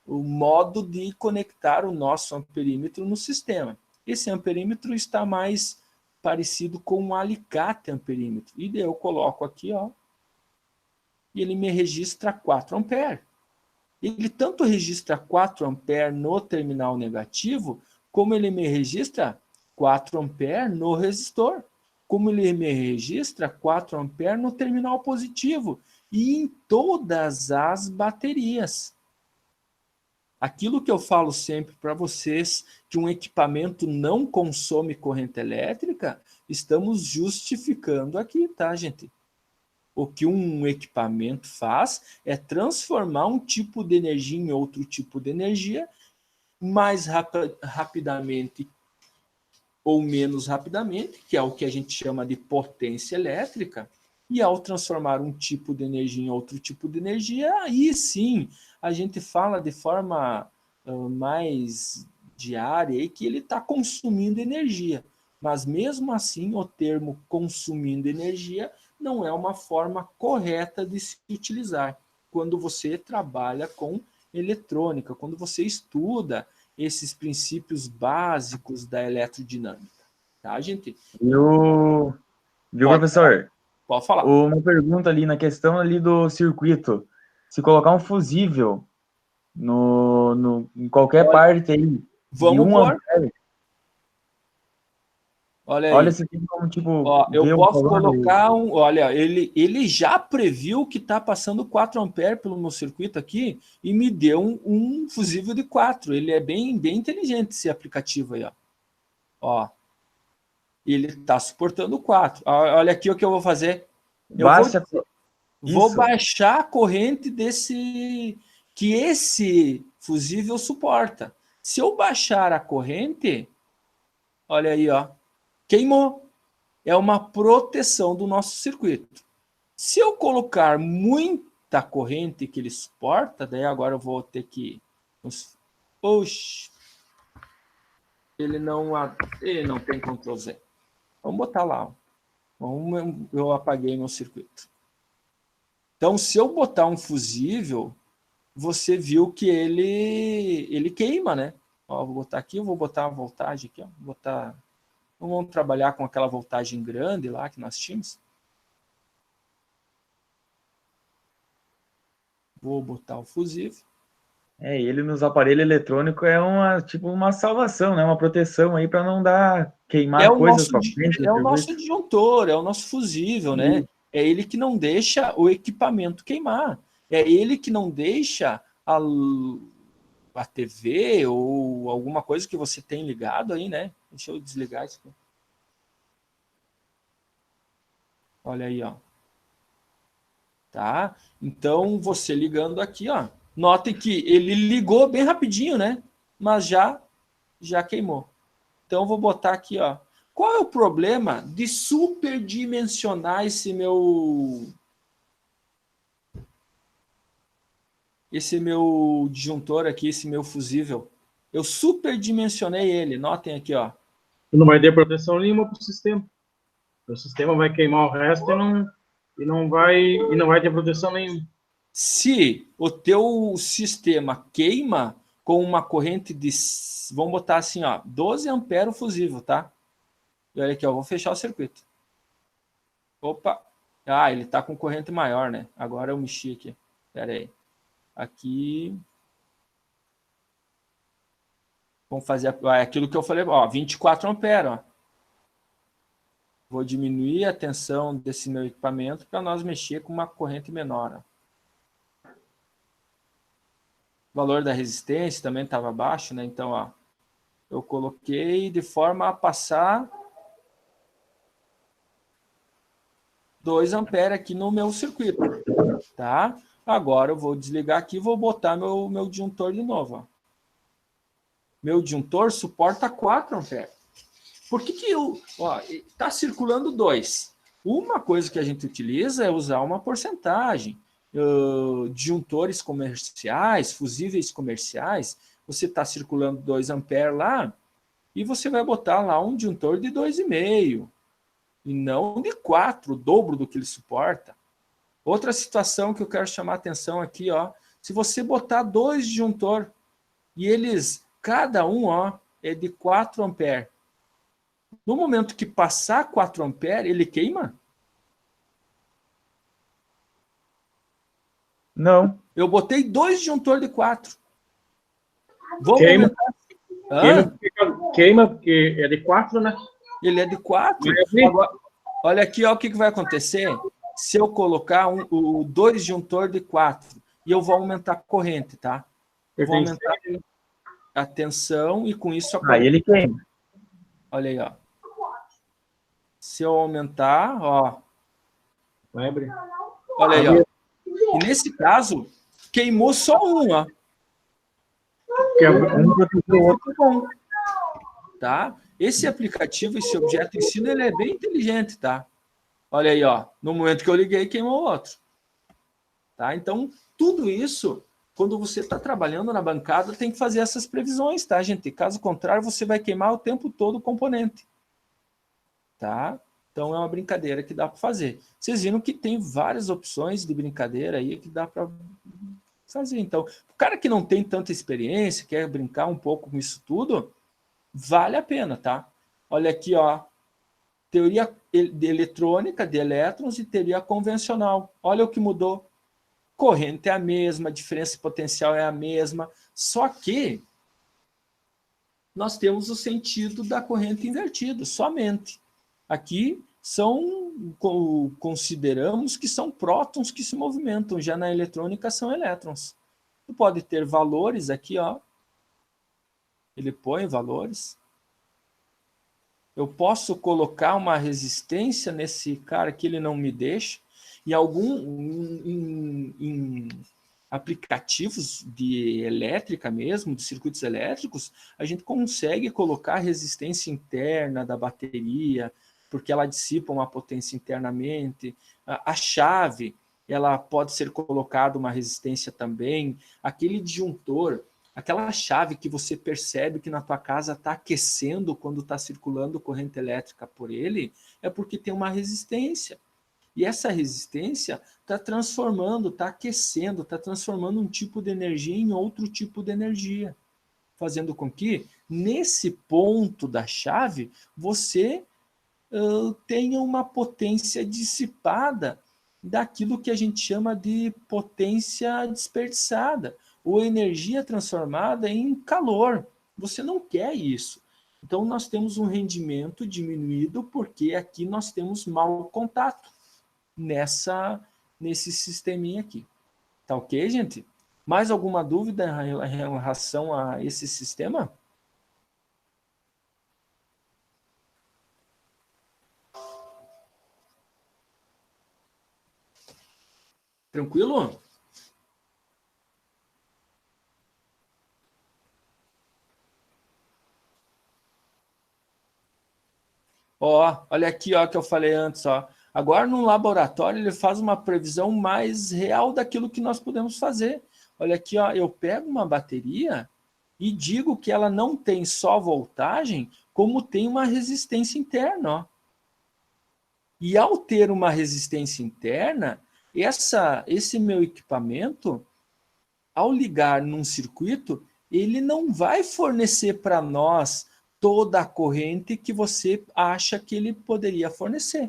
modo de conectar o nosso amperímetro no sistema. Esse amperímetro está mais parecido com um alicate amperímetro. E daí eu coloco aqui, ó, e ele me registra 4 amperes. Ele tanto registra 4 amperes no terminal negativo, como ele me registra 4 amperes no resistor. Como ele me registra 4 amperes no terminal positivo. E em todas as baterias. Aquilo que eu falo sempre para vocês, que um equipamento não consome corrente elétrica, estamos justificando aqui, tá, gente? O que um equipamento faz é transformar um tipo de energia em outro tipo de energia, mais rapidamente ou menos rapidamente, que é o que a gente chama de potência elétrica, e ao transformar um tipo de energia em outro tipo de energia, aí sim a gente fala de forma mais diária e que ele está consumindo energia. Mas mesmo assim, o termo consumindo energia não é uma forma correta de se utilizar quando você trabalha com eletrônica, quando você estuda esses princípios básicos da eletrodinâmica. Tá, gente? Viu, professor? Pode falar. Uma pergunta ali na questão ali do circuito. Se colocar um fusível em qualquer parte aí, vamos de 1 pôr. ampere, Olha aí. olha se tem como, tipo, ó, eu ver posso colocar um... Olha, ele já previu que está passando 4 amperes pelo meu circuito aqui e me deu um fusível de 4. Ele é bem inteligente, esse aplicativo aí. Ó. Ele está suportando 4. Olha aqui o que eu vou fazer. Eu vou baixar a corrente que esse fusível suporta. Se eu baixar a corrente, olha aí, ó, queimou. É uma proteção do nosso circuito. Se eu colocar muita corrente que ele suporta, daí agora eu vou ter que... Oxi! Ele não tem Ctrl Z. Vamos botar lá. Eu apaguei meu circuito. Então, se eu botar um fusível, você viu que ele queima, né? Ó, vou botar aqui, eu vou botar uma voltagem aqui, ó. Vamos trabalhar com aquela voltagem grande lá que nós tínhamos. Vou botar o fusível. Ele nos aparelhos eletrônicos é uma salvação, né? Uma proteção aí para não queimar coisas para frente. É o nosso disjuntor, é o nosso fusível, né? É ele que não deixa o equipamento queimar. É ele que não deixa a TV ou alguma coisa que você tem ligado aí, né? Deixa eu desligar isso aqui. Olha aí, ó. Tá? Então, você ligando aqui, ó. Notem que ele ligou bem rapidinho, né? Mas já queimou. Então, eu vou botar aqui, ó. Qual é o problema de superdimensionar esse meu disjuntor aqui, esse meu fusível? Eu superdimensionei ele, notem aqui, ó. Não vai ter proteção nenhuma para o sistema. O sistema vai queimar o resto e não vai ter proteção nenhuma. Se o teu sistema queima com uma corrente de, vamos botar assim, ó, 12 amperes o fusível, tá? E olha aqui, ó, vou fechar o circuito. Opa! Ah, ele tá com corrente maior, né? Agora eu mexi aqui. Pera aí. Aqui. Vamos fazer aquilo que eu falei, ó, 24 amperes, ó. Vou diminuir a tensão desse meu equipamento para nós mexer com uma corrente menor, ó. O valor da resistência também estava baixo, né? Então, ó, eu coloquei de forma a passar 2 amperes aqui no meu circuito, tá? Agora eu vou desligar aqui e vou botar meu disjuntor de novo, ó. Meu disjuntor suporta 4 amperes. Por que eu... Ó, está circulando 2. Uma coisa que a gente utiliza é usar uma porcentagem. Disjuntores comerciais, fusíveis comerciais, você está circulando 2 amperes lá e você vai botar lá um disjuntor de 2,5 e não de 4, o dobro do que ele suporta. Outra situação que eu quero chamar a atenção aqui, ó, se você botar 2 disjuntor e eles, cada um, ó, é de 4 amperes. No momento que passar 4 amperes, ele queima? Não. Eu botei 2 disjuntor de 4. Vou Queima. aumentar. Queima, porque é de 4, né? Ele é de 4. Agora, olha aqui, ó, o que vai acontecer se eu colocar o 2 disjuntor de 4 e eu vou aumentar a corrente, tá? Eu vou aumentar a tensão e com isso a corrente. Aí ele queima. Olha aí, ó. Se eu aumentar, ó. Vai abrir. Olha aí, ó. E nesse caso, queimou só um, ó. Um protegeu o outro. Bom, tá? Esse aplicativo, esse objeto de ensino, ele é bem inteligente, tá? Olha aí, ó. No momento que eu liguei, queimou o outro. Tá? Então, tudo isso, quando você está trabalhando na bancada, tem que fazer essas previsões, tá, gente? Caso contrário, você vai queimar o tempo todo o componente. Tá? Então, é uma brincadeira que dá para fazer. Vocês viram que tem várias opções de brincadeira aí que dá para fazer. Então, o cara que não tem tanta experiência, quer brincar um pouco com isso tudo, vale a pena, tá? Olha aqui, ó. Teoria de eletrônica, de elétrons e teoria convencional. Olha o que mudou. Corrente é a mesma, a diferença potencial é a mesma, só que nós temos o sentido da corrente invertida, somente. Aqui consideramos que são prótons que se movimentam, já na eletrônica são elétrons. Tu pode ter valores aqui, ó. Ele põe valores. Eu posso colocar uma resistência nesse cara que ele não me deixa. E em aplicativos de elétrica mesmo, de circuitos elétricos, a gente consegue colocar a resistência interna da bateria, porque ela dissipa uma potência internamente. A chave, ela pode ser colocada uma resistência também. Aquele disjuntor, aquela chave que você percebe que na tua casa está aquecendo quando está circulando corrente elétrica por ele, é porque tem uma resistência. E essa resistência está transformando, está aquecendo, está transformando um tipo de energia em outro tipo de energia, fazendo com que, nesse ponto da chave, você tenha uma potência dissipada daquilo que a gente chama de potência desperdiçada, ou energia transformada em calor. Você não quer isso. Então, nós temos um rendimento diminuído porque aqui nós temos mau contato nesse sisteminha aqui. Tá ok, gente? Mais alguma dúvida em relação a esse sistema? Tranquilo? Ó, olha aqui, ó, que eu falei antes, ó. Agora, no laboratório, ele faz uma previsão mais real daquilo que nós podemos fazer. Olha aqui, ó, eu pego uma bateria e digo que ela não tem só voltagem, como tem uma resistência interna, ó. E ao ter uma resistência interna, esse meu equipamento, ao ligar num circuito, ele não vai fornecer para nós toda a corrente que você acha que ele poderia fornecer.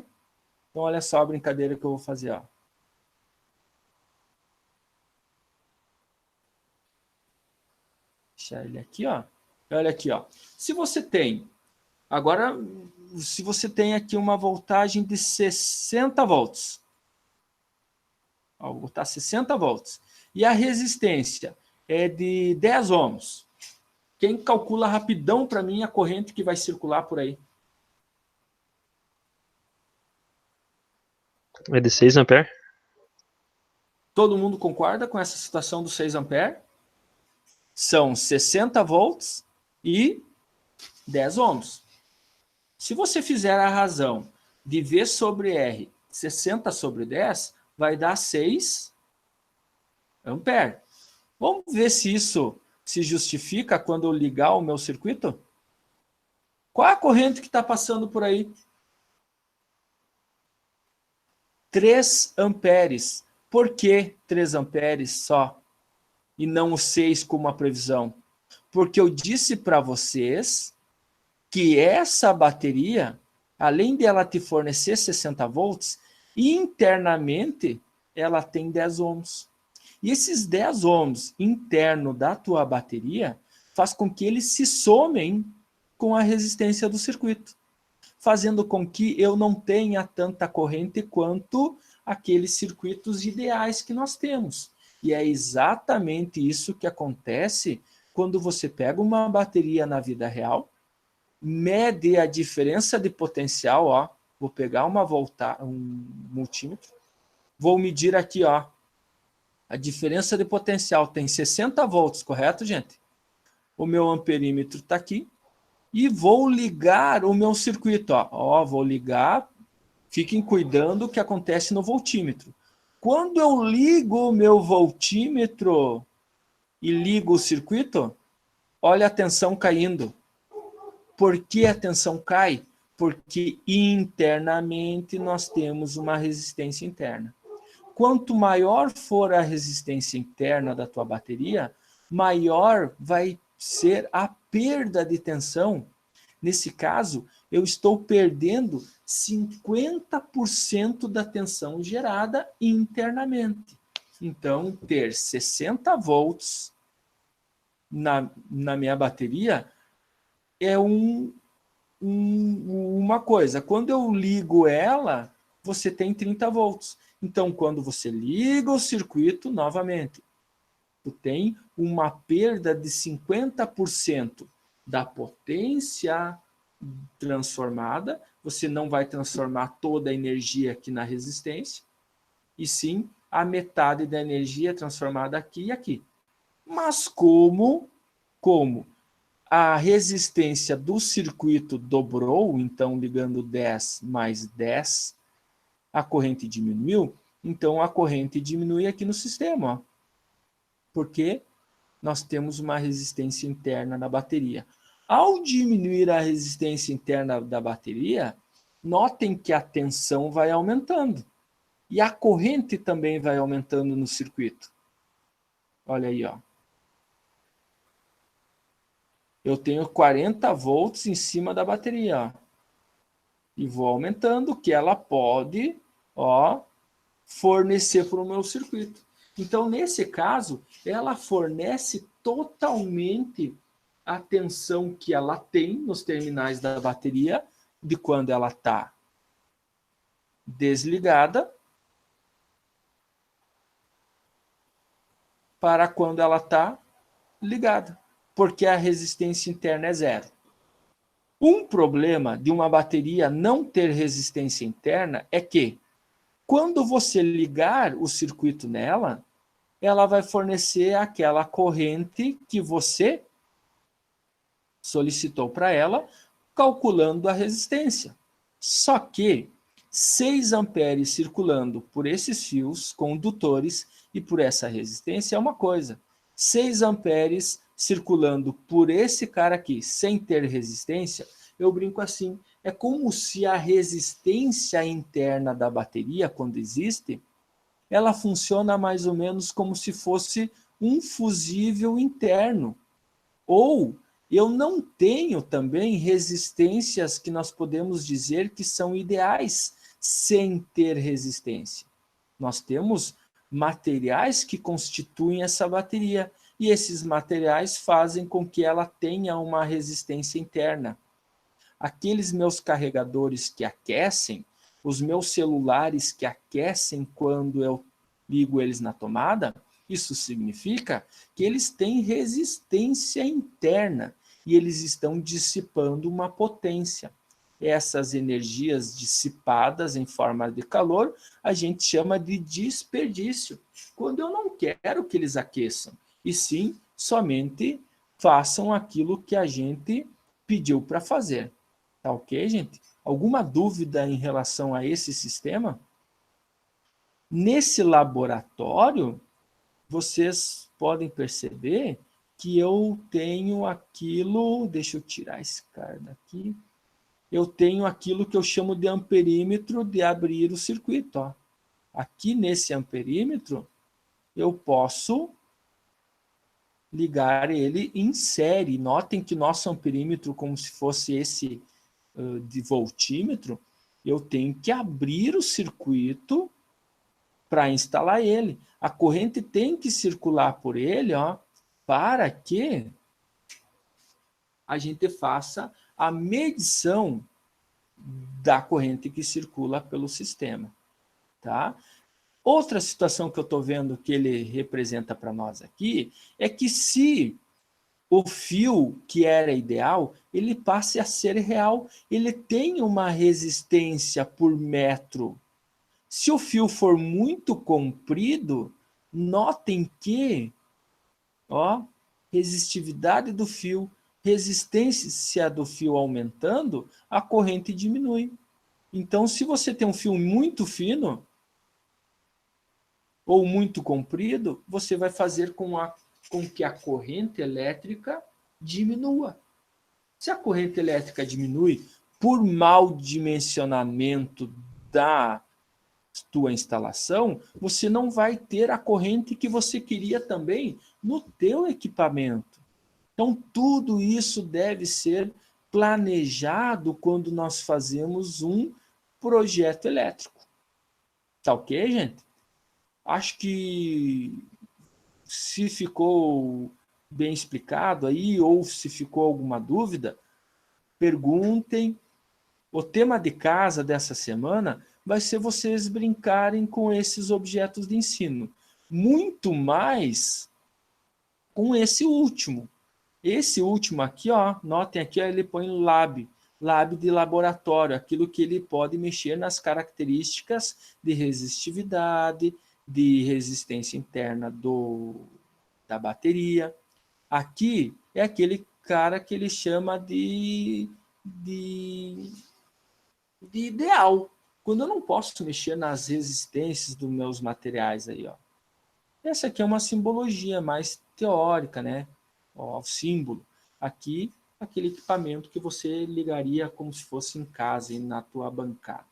Então, olha só a brincadeira que eu vou fazer, ó. Deixar ele aqui, ó. Olha aqui, ó. Se você tem aqui uma voltagem de 60 volts, ó, vou botar 60 volts, e a resistência é de 10 ohms, quem calcula rapidão para mim a corrente que vai circular por aí? É de 6 amperes? Todo mundo concorda com essa situação dos 6 amperes? São 60 volts e 10 ohms. Se você fizer a razão de V sobre R, 60 sobre 10, vai dar 6 amperes. Vamos ver se isso se justifica quando eu ligar o meu circuito? Qual é a corrente que está passando por aí? 3 amperes. Por que 3 amperes só? E não os 6 como a previsão? Porque eu disse para vocês que essa bateria, além de ela te fornecer 60 volts, internamente ela tem 10 ohms. E esses 10 ohms interno da tua bateria faz com que eles se somem com a resistência do circuito, fazendo com que eu não tenha tanta corrente quanto aqueles circuitos ideais que nós temos. E é exatamente isso que acontece quando você pega uma bateria na vida real, mede a diferença de potencial, ó, vou pegar um multímetro, vou medir aqui, ó, a diferença de potencial tem 60 volts, correto, gente? O meu amperímetro está aqui. E vou ligar o meu circuito. Ó, vou ligar. Fiquem cuidando o que acontece no voltímetro. Quando eu ligo o meu voltímetro e ligo o circuito, olha a tensão caindo. Por que a tensão cai? Porque internamente nós temos uma resistência interna. Quanto maior for a resistência interna da tua bateria, maior vai ser a perda de tensão. Nesse caso, eu estou perdendo 50% da tensão gerada internamente. Então, ter 60 volts na minha bateria é uma coisa. Quando eu ligo ela, você tem 30 volts. Então, quando você liga o circuito, novamente, tu tem uma perda de 50% da potência transformada. Você não vai transformar toda a energia aqui na resistência, e sim a metade da energia transformada aqui e aqui. Mas como a resistência do circuito dobrou, então ligando 10 mais 10, a corrente diminuiu, então a corrente diminui aqui no sistema, ó, porque nós temos uma resistência interna na bateria. Ao diminuir a resistência interna da bateria, notem que a tensão vai aumentando e a corrente também vai aumentando no circuito. Olha aí, ó. Eu tenho 40 volts em cima da bateria, ó, e vou aumentando que ela pode, ó, fornecer para o meu circuito. Então, nesse caso, ela fornece totalmente a tensão que ela tem nos terminais da bateria de quando ela está desligada para quando ela está ligada, porque a resistência interna é zero. Um problema de uma bateria não ter resistência interna é que, quando você ligar o circuito nela, ela vai fornecer aquela corrente que você solicitou para ela, calculando a resistência. Só que 6 amperes circulando por esses fios condutores e por essa resistência é uma coisa. 6 amperes circulando por esse cara aqui, sem ter resistência, eu brinco assim, é como se a resistência interna da bateria, quando existe, ela funciona mais ou menos como se fosse um fusível interno. Ou eu não tenho também resistências que nós podemos dizer que são ideais sem ter resistência. Nós temos materiais que constituem essa bateria e esses materiais fazem com que ela tenha uma resistência interna. Aqueles meus carregadores que aquecem, os meus celulares que aquecem quando eu ligo eles na tomada, isso significa que eles têm resistência interna e eles estão dissipando uma potência. Essas energias dissipadas em forma de calor, a gente chama de desperdício, quando eu não quero que eles aqueçam, e sim, somente façam aquilo que a gente pediu para fazer. Tá ok, gente? Alguma dúvida em relação a esse sistema? Nesse laboratório, vocês podem perceber que eu tenho aquilo, deixa eu tirar esse cara daqui, eu tenho aquilo que eu chamo de amperímetro de abrir o circuito. Ó. Aqui nesse amperímetro, eu posso ligar ele em série. Notem que nosso amperímetro, como se fosse esse de voltímetro, eu tenho que abrir o circuito para instalar ele. A corrente tem que circular por ele, ó, para que a gente faça a medição da corrente que circula pelo sistema. Tá? Outra situação que eu estou vendo que ele representa para nós aqui é que se o fio que era ideal, ele passe a ser real, ele tem uma resistência por metro. Se o fio for muito comprido, notem que, ó, resistividade do fio, resistência do fio aumentando, a corrente diminui. Então, se você tem um fio muito fino ou muito comprido, você vai fazer com que a corrente elétrica diminua. Se a corrente elétrica diminui por mau dimensionamento da tua instalação, você não vai ter a corrente que você queria também no teu equipamento. Então, tudo isso deve ser planejado quando nós fazemos um projeto elétrico. Tá ok, gente? Acho que se ficou bem explicado aí, ou se ficou alguma dúvida, perguntem. O tema de casa dessa semana vai ser vocês brincarem com esses objetos de ensino. Muito mais com esse último. Esse último aqui, ó, notem aqui, ó, ele põe lab de laboratório, aquilo que ele pode mexer nas características de resistividade, de resistência interna da bateria. Aqui é aquele cara que ele chama de ideal, quando eu não posso mexer nas resistências dos meus materiais aí, ó. Essa aqui é uma simbologia mais teórica, né? Ó, o símbolo. Aqui, aquele equipamento que você ligaria como se fosse em casa e na tua bancada.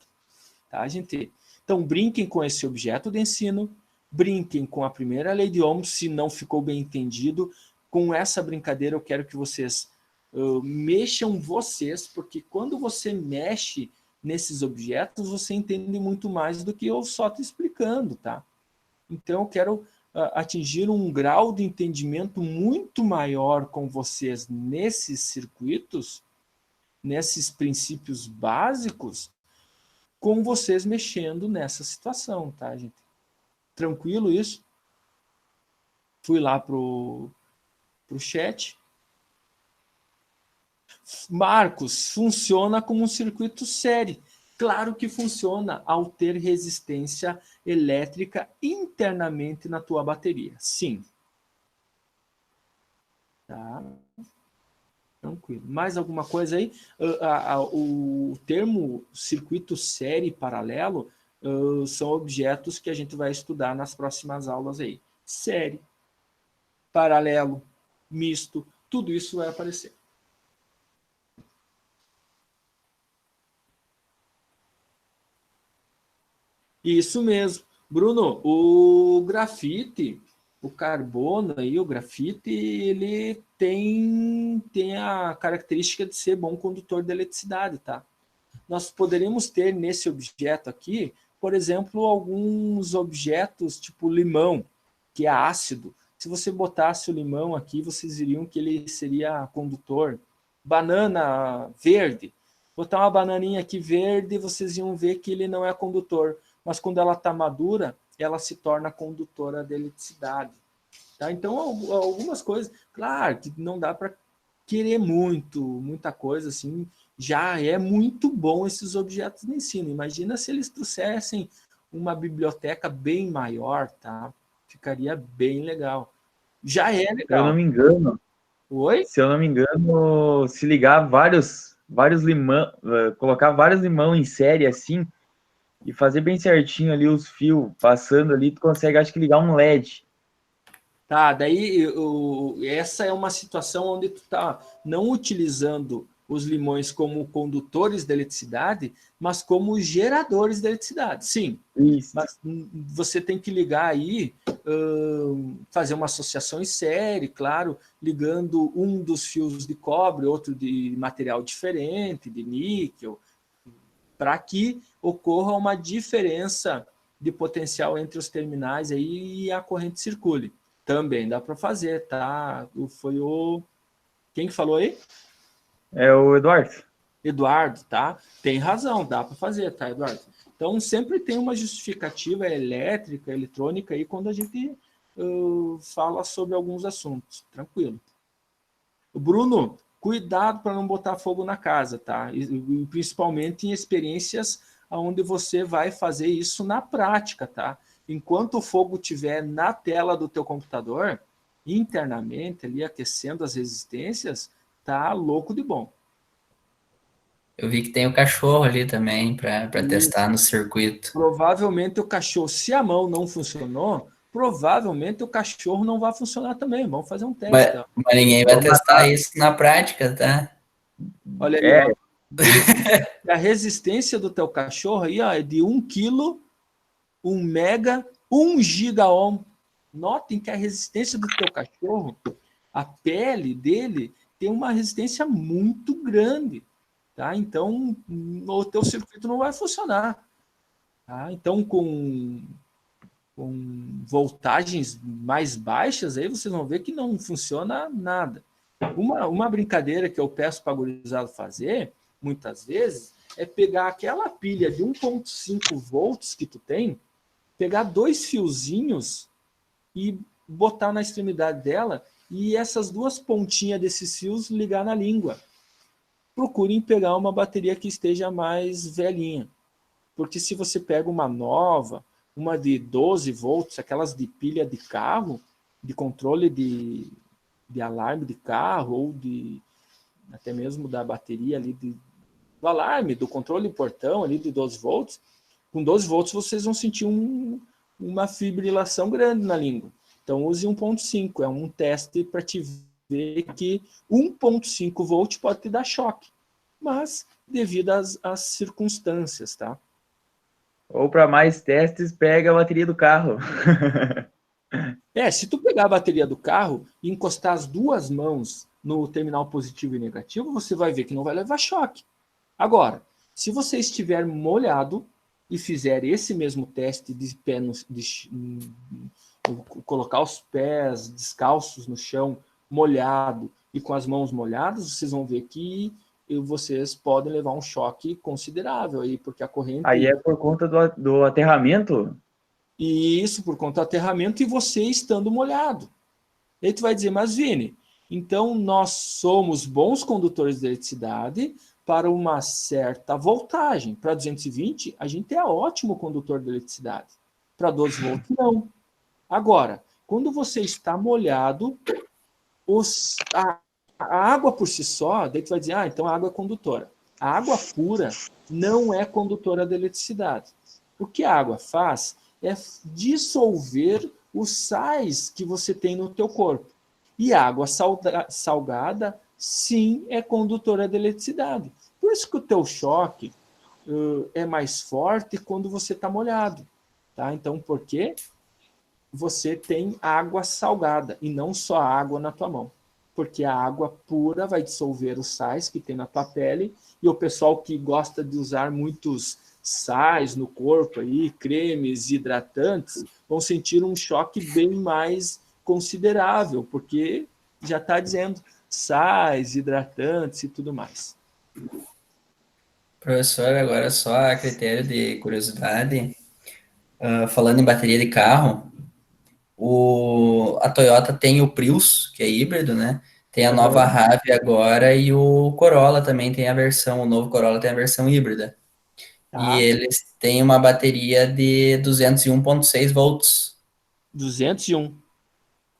Tá, gente? Então, brinquem com esse objeto de ensino, brinquem com a primeira lei de Ohm, se não ficou bem entendido. Com essa brincadeira, eu quero que vocês mexam vocês, porque quando você mexe nesses objetos, você entende muito mais do que eu só te explicando, tá? Então, eu quero atingir um grau de entendimento muito maior com vocês nesses circuitos, nesses princípios básicos, com vocês mexendo nessa situação, tá, gente? Tranquilo isso? Fui lá pro chat. Marcos, funciona como um circuito série. Claro que funciona ao ter resistência elétrica internamente na tua bateria. Sim. Tá. Tranquilo. Mais alguma coisa aí? O termo circuito série paralelo são objetos que a gente vai estudar nas próximas aulas aí. Série, paralelo, misto, tudo isso vai aparecer. Isso mesmo. Bruno, o grafite, o carbono aí, o grafite, ele tem a característica de ser bom condutor de eletricidade, tá? Nós poderíamos ter nesse objeto aqui, por exemplo, alguns objetos tipo limão, que é ácido. Se você botasse o limão aqui, vocês viriam que ele seria condutor. Banana verde. Botar uma bananinha aqui verde, vocês iam ver que ele não é condutor. Mas quando ela está madura, ela se torna condutora de eletricidade. Tá? Então, algumas coisas, claro que não dá para querer muita coisa assim, já é muito bom esses objetos de ensino. Imagina se eles trouxessem uma biblioteca bem maior, tá? Ficaria bem legal. Já é legal. Se eu não me engano, Oi? Se eu não me engano, se ligar vários limão, colocar vários limão em série assim e fazer bem certinho ali os fios passando ali, tu consegue, acho que, ligar um LED. Tá, daí essa é uma situação onde tu tá não utilizando os limões como condutores de eletricidade, mas como geradores de eletricidade. Sim, Isso. mas você tem que ligar aí, fazer uma associação em série, claro, ligando um dos fios de cobre, outro de material diferente, de níquel, para que ocorra uma diferença de potencial entre os terminais aí e a corrente circule. Também dá para fazer, tá? Foi o... Quem que falou aí? É o Eduardo. Eduardo, tá? Tem razão, dá para fazer, tá, Eduardo? Então, sempre tem uma justificativa elétrica, eletrônica aí quando a gente fala sobre alguns assuntos. Tranquilo. Bruno, cuidado para não botar fogo na casa, tá? E principalmente em experiências onde você vai fazer isso na prática, tá? Enquanto o fogo estiver na tela do teu computador, internamente, ali aquecendo as resistências, tá louco de bom. Eu vi que tem o cachorro ali também para testar no circuito. Provavelmente o cachorro, se a mão não funcionou, provavelmente o cachorro não vai funcionar também. Vamos fazer um teste. Mas ninguém vai testar isso na prática, tá? Olha aí, ó. A resistência do teu cachorro aí, ó, é de 1 kg, 1 mega, 1 gigaohm. Notem que a resistência do teu cachorro, a pele dele, tem uma resistência muito grande. Tá? Então, o teu circuito não vai funcionar. Tá? Então, com voltagens mais baixas, aí vocês vão ver que não funciona nada. Uma brincadeira que eu peço para a gurizada fazer, muitas vezes, é pegar aquela pilha de 1,5 volts que tu tem, pegar 2 fiozinhos e botar na extremidade dela e essas 2 pontinhas desses fios ligar na língua. Procurem pegar uma bateria que esteja mais velhinha. Porque se você pega uma nova, uma de 12 volts, aquelas de pilha de carro, de controle de alarme de carro, ou até mesmo da bateria ali, do alarme, do controle de portão ali de 12 volts, com 12 volts vocês vão sentir uma fibrilação grande na língua. Então use 1,5, é um teste para te ver que 1,5 volt pode te dar choque, mas devido às circunstâncias, tá? Ou para mais testes, pega a bateria do carro. Se tu pegar a bateria do carro e encostar as 2 mãos no terminal positivo e negativo, você vai ver que não vai levar choque. Agora, se você estiver molhado e fizer esse mesmo teste de pé colocar os pés descalços no chão, molhado e com as mãos molhadas, vocês vão ver que vocês podem levar um choque considerável aí, porque a corrente... Aí é por conta do aterramento? Isso, por conta do aterramento e você estando molhado. E aí tu vai dizer, mas Vini, então nós somos bons condutores de eletricidade para uma certa voltagem. Para 220, a gente é ótimo condutor de eletricidade. Para 12 volts, não. Agora, quando você está molhado, a A água por si só, daí tu vai dizer, então a água é condutora. A água pura não é condutora de eletricidade. O que a água faz é dissolver os sais que você tem no teu corpo. E a água salgada, sim, é condutora de eletricidade. Por isso que o teu choque é mais forte quando você está molhado. Tá? Então, por quê? Você tem água salgada e não só água na tua mão. Porque a água pura vai dissolver os sais que tem na tua pele, e o pessoal que gosta de usar muitos sais no corpo, aí, cremes, hidratantes, vão sentir um choque bem mais considerável, porque já está dizendo sais, hidratantes e tudo mais. Professor, agora só a critério de curiosidade, falando em bateria de carro, a Toyota tem o Prius, que é híbrido, né? Tem a nova Rave agora e o Corolla também tem o novo Corolla tem a versão híbrida. Tá? E eles têm uma bateria de 201,6 volts. 201.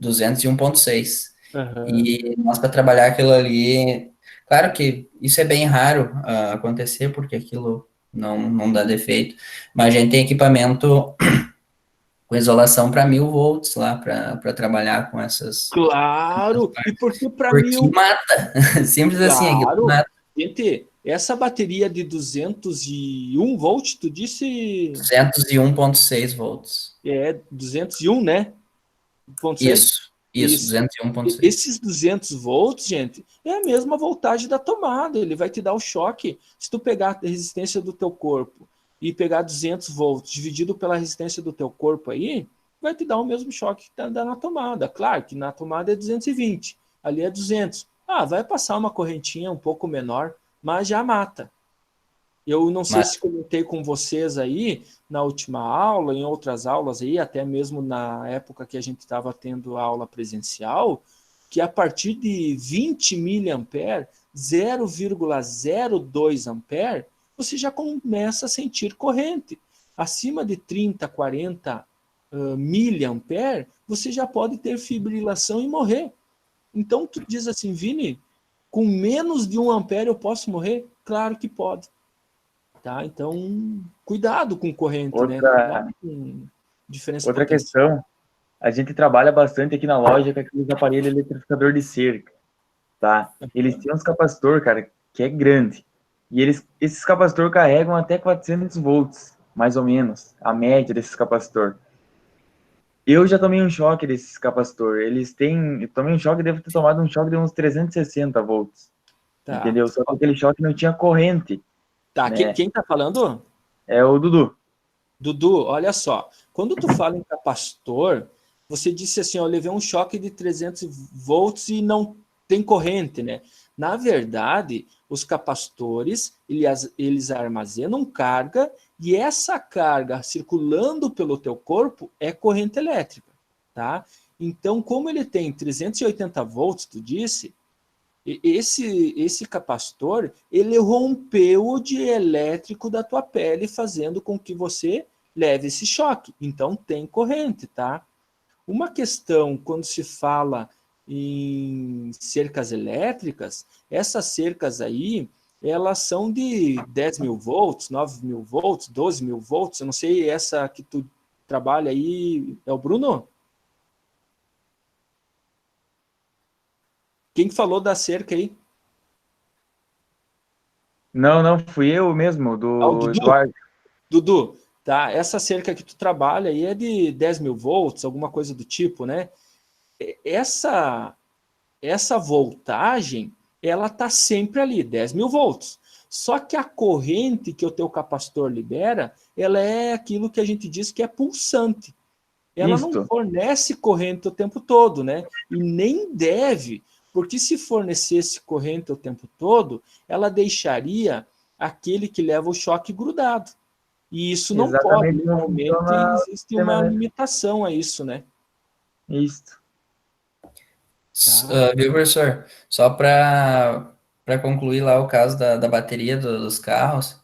201,6. Uhum. E nós, para trabalhar aquilo ali, claro que isso é bem raro acontecer, porque aquilo não dá defeito, mas a gente tem equipamento com isolação para 1000 volts lá, para trabalhar com essas... Claro! E porque para Porque 1000... mata! Simples assim, aquilo Claro! mata. Gente, essa bateria de 201 volts, tu disse... 201,6 volts. 201, né? Isso, Isso. 201,6. Esses 200 volts, gente, é a mesma voltagem da tomada. Ele vai te dar o choque. Se tu pegar a resistência do teu corpo e pegar 200 volts dividido pela resistência do teu corpo aí, vai te dar o mesmo choque que dá na tomada. Claro que na tomada é 220, ali é 200. Vai passar uma correntinha um pouco menor, mas já mata. Eu não sei se comentei com vocês aí na última aula, em outras aulas aí, até mesmo na época que a gente estava tendo aula presencial, que a partir de 20 mA, 0,02 ampere, você já começa a sentir corrente. Acima de 30, 40 miliampere, você já pode ter fibrilação e morrer. Então, tu diz assim, Vini, com menos de 1 ampere eu posso morrer? Claro que pode. Tá? Então, cuidado com corrente, né? Cuidado com diferença Outra potencial. questão, a gente trabalha bastante aqui na loja com aqueles aparelhos eletrificador de cerca, tá? Eles têm uns capacitor, cara, que é grande. E esses capacitor carregam até 400 volts, mais ou menos, a média desses capacitor. Eu já tomei um choque desses capacitor. Eu tomei um choque, devo ter tomado um choque de uns 360 volts. Tá. Entendeu? Só que aquele choque não tinha corrente. Tá, né? Quem tá falando? É o Dudu. Dudu, olha só. Quando tu fala em capacitor, você disse assim, eu levei um choque de 300 volts e não tem corrente, né? Na verdade, os capacitores, eles armazenam carga e essa carga circulando pelo teu corpo é corrente elétrica, tá? Então, como ele tem 380 volts, tu disse, esse capacitor, ele rompeu o dielétrico da tua pele, fazendo com que você leve esse choque. Então, tem corrente, tá? Uma questão, quando se fala em cercas elétricas, essas cercas aí, elas são de 10 mil volts, 9 mil volts, 12 mil volts, eu não sei, essa que tu trabalha aí, é o Bruno? Quem falou da cerca aí? Não, fui eu mesmo, do Eduardo. Dudu, tá? Essa cerca que tu trabalha aí é de 10 mil volts, alguma coisa do tipo, né? Essa voltagem, ela tá sempre ali, 10 mil volts. Só que a corrente que o teu capacitor libera, ela é aquilo que a gente diz que é pulsante. Ela não fornece corrente o tempo todo, né? E nem deve, porque se fornecesse corrente o tempo todo, ela deixaria aquele que leva o choque grudado. E isso não pode. Normalmente existe uma limitação a isso, né? Isso. Viu, professor? Só para concluir lá o caso da bateria dos carros,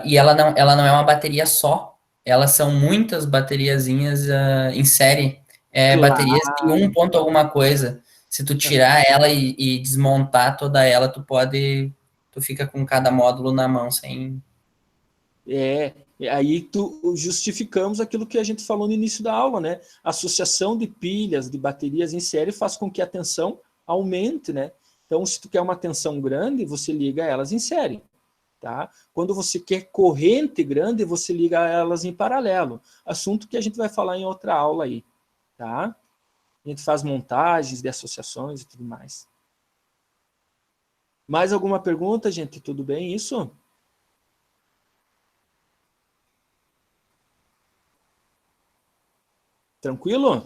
e ela não é uma bateria só, elas são muitas bateriazinhas em série, Claro. baterias de 1 ponto alguma coisa. Se tu tirar ela e desmontar toda ela, tu fica com cada módulo na mão sem... Aí justificamos aquilo que a gente falou no início da aula, né? A associação de pilhas, de baterias em série faz com que a tensão aumente, né? Então, se tu quer uma tensão grande, você liga elas em série, tá? Quando você quer corrente grande, você liga elas em paralelo. Assunto que a gente vai falar em outra aula aí, tá? A gente faz montagens de associações e tudo mais. Mais alguma pergunta, gente? Tudo bem isso? Tranquilo?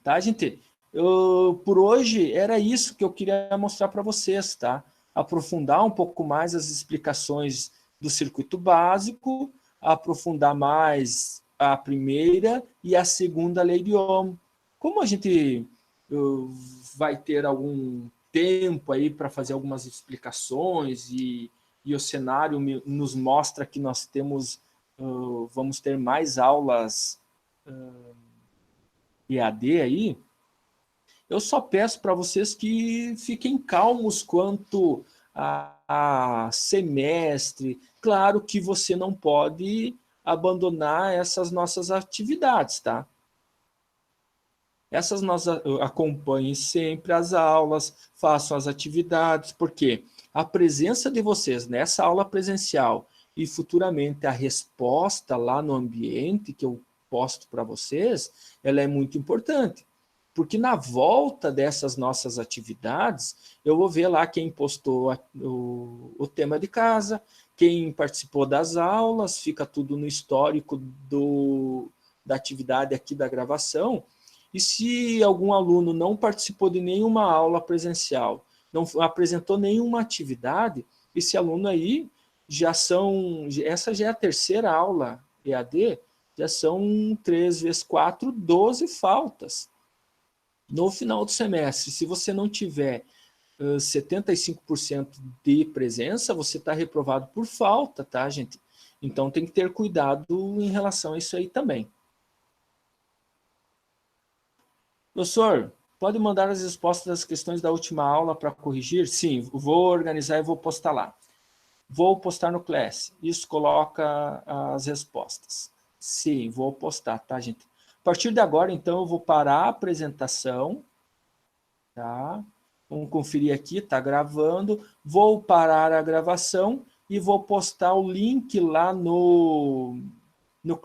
Tá, gente? Por hoje era isso que eu queria mostrar para vocês, tá? Aprofundar um pouco mais as explicações do circuito básico, aprofundar mais a primeira e a segunda lei de Ohm. Como a gente vai ter algum tempo aí para fazer algumas explicações e o cenário nos mostra que nós temos, vamos ter mais aulas EAD aí, eu só peço para vocês que fiquem calmos quanto a semestre. Claro que você não pode abandonar essas nossas atividades, tá? Acompanhem sempre as aulas, façam as atividades, porque a presença de vocês nessa aula presencial e futuramente a resposta lá no ambiente que eu posto para vocês, ela é muito importante. Porque na volta dessas nossas atividades, eu vou ver lá quem postou o tema de casa, quem participou das aulas, fica tudo no histórico da atividade aqui da gravação. E se algum aluno não participou de nenhuma aula presencial, não apresentou nenhuma atividade, esse aluno aí essa já é a terceira aula EAD, já são 3 vezes 4, 12 faltas. No final do semestre, se você não tiver 75% de presença, você está reprovado por falta, tá, gente? Então tem que ter cuidado em relação a isso aí também. Professor, pode mandar as respostas das questões da última aula para corrigir? Sim, vou organizar e vou postar lá. Vou postar no Class. Isso coloca as respostas. Sim, vou postar, tá, gente? A partir de agora, então, eu vou parar a apresentação, tá? Vamos conferir aqui, tá gravando. Vou parar a gravação e vou postar o link lá no Class.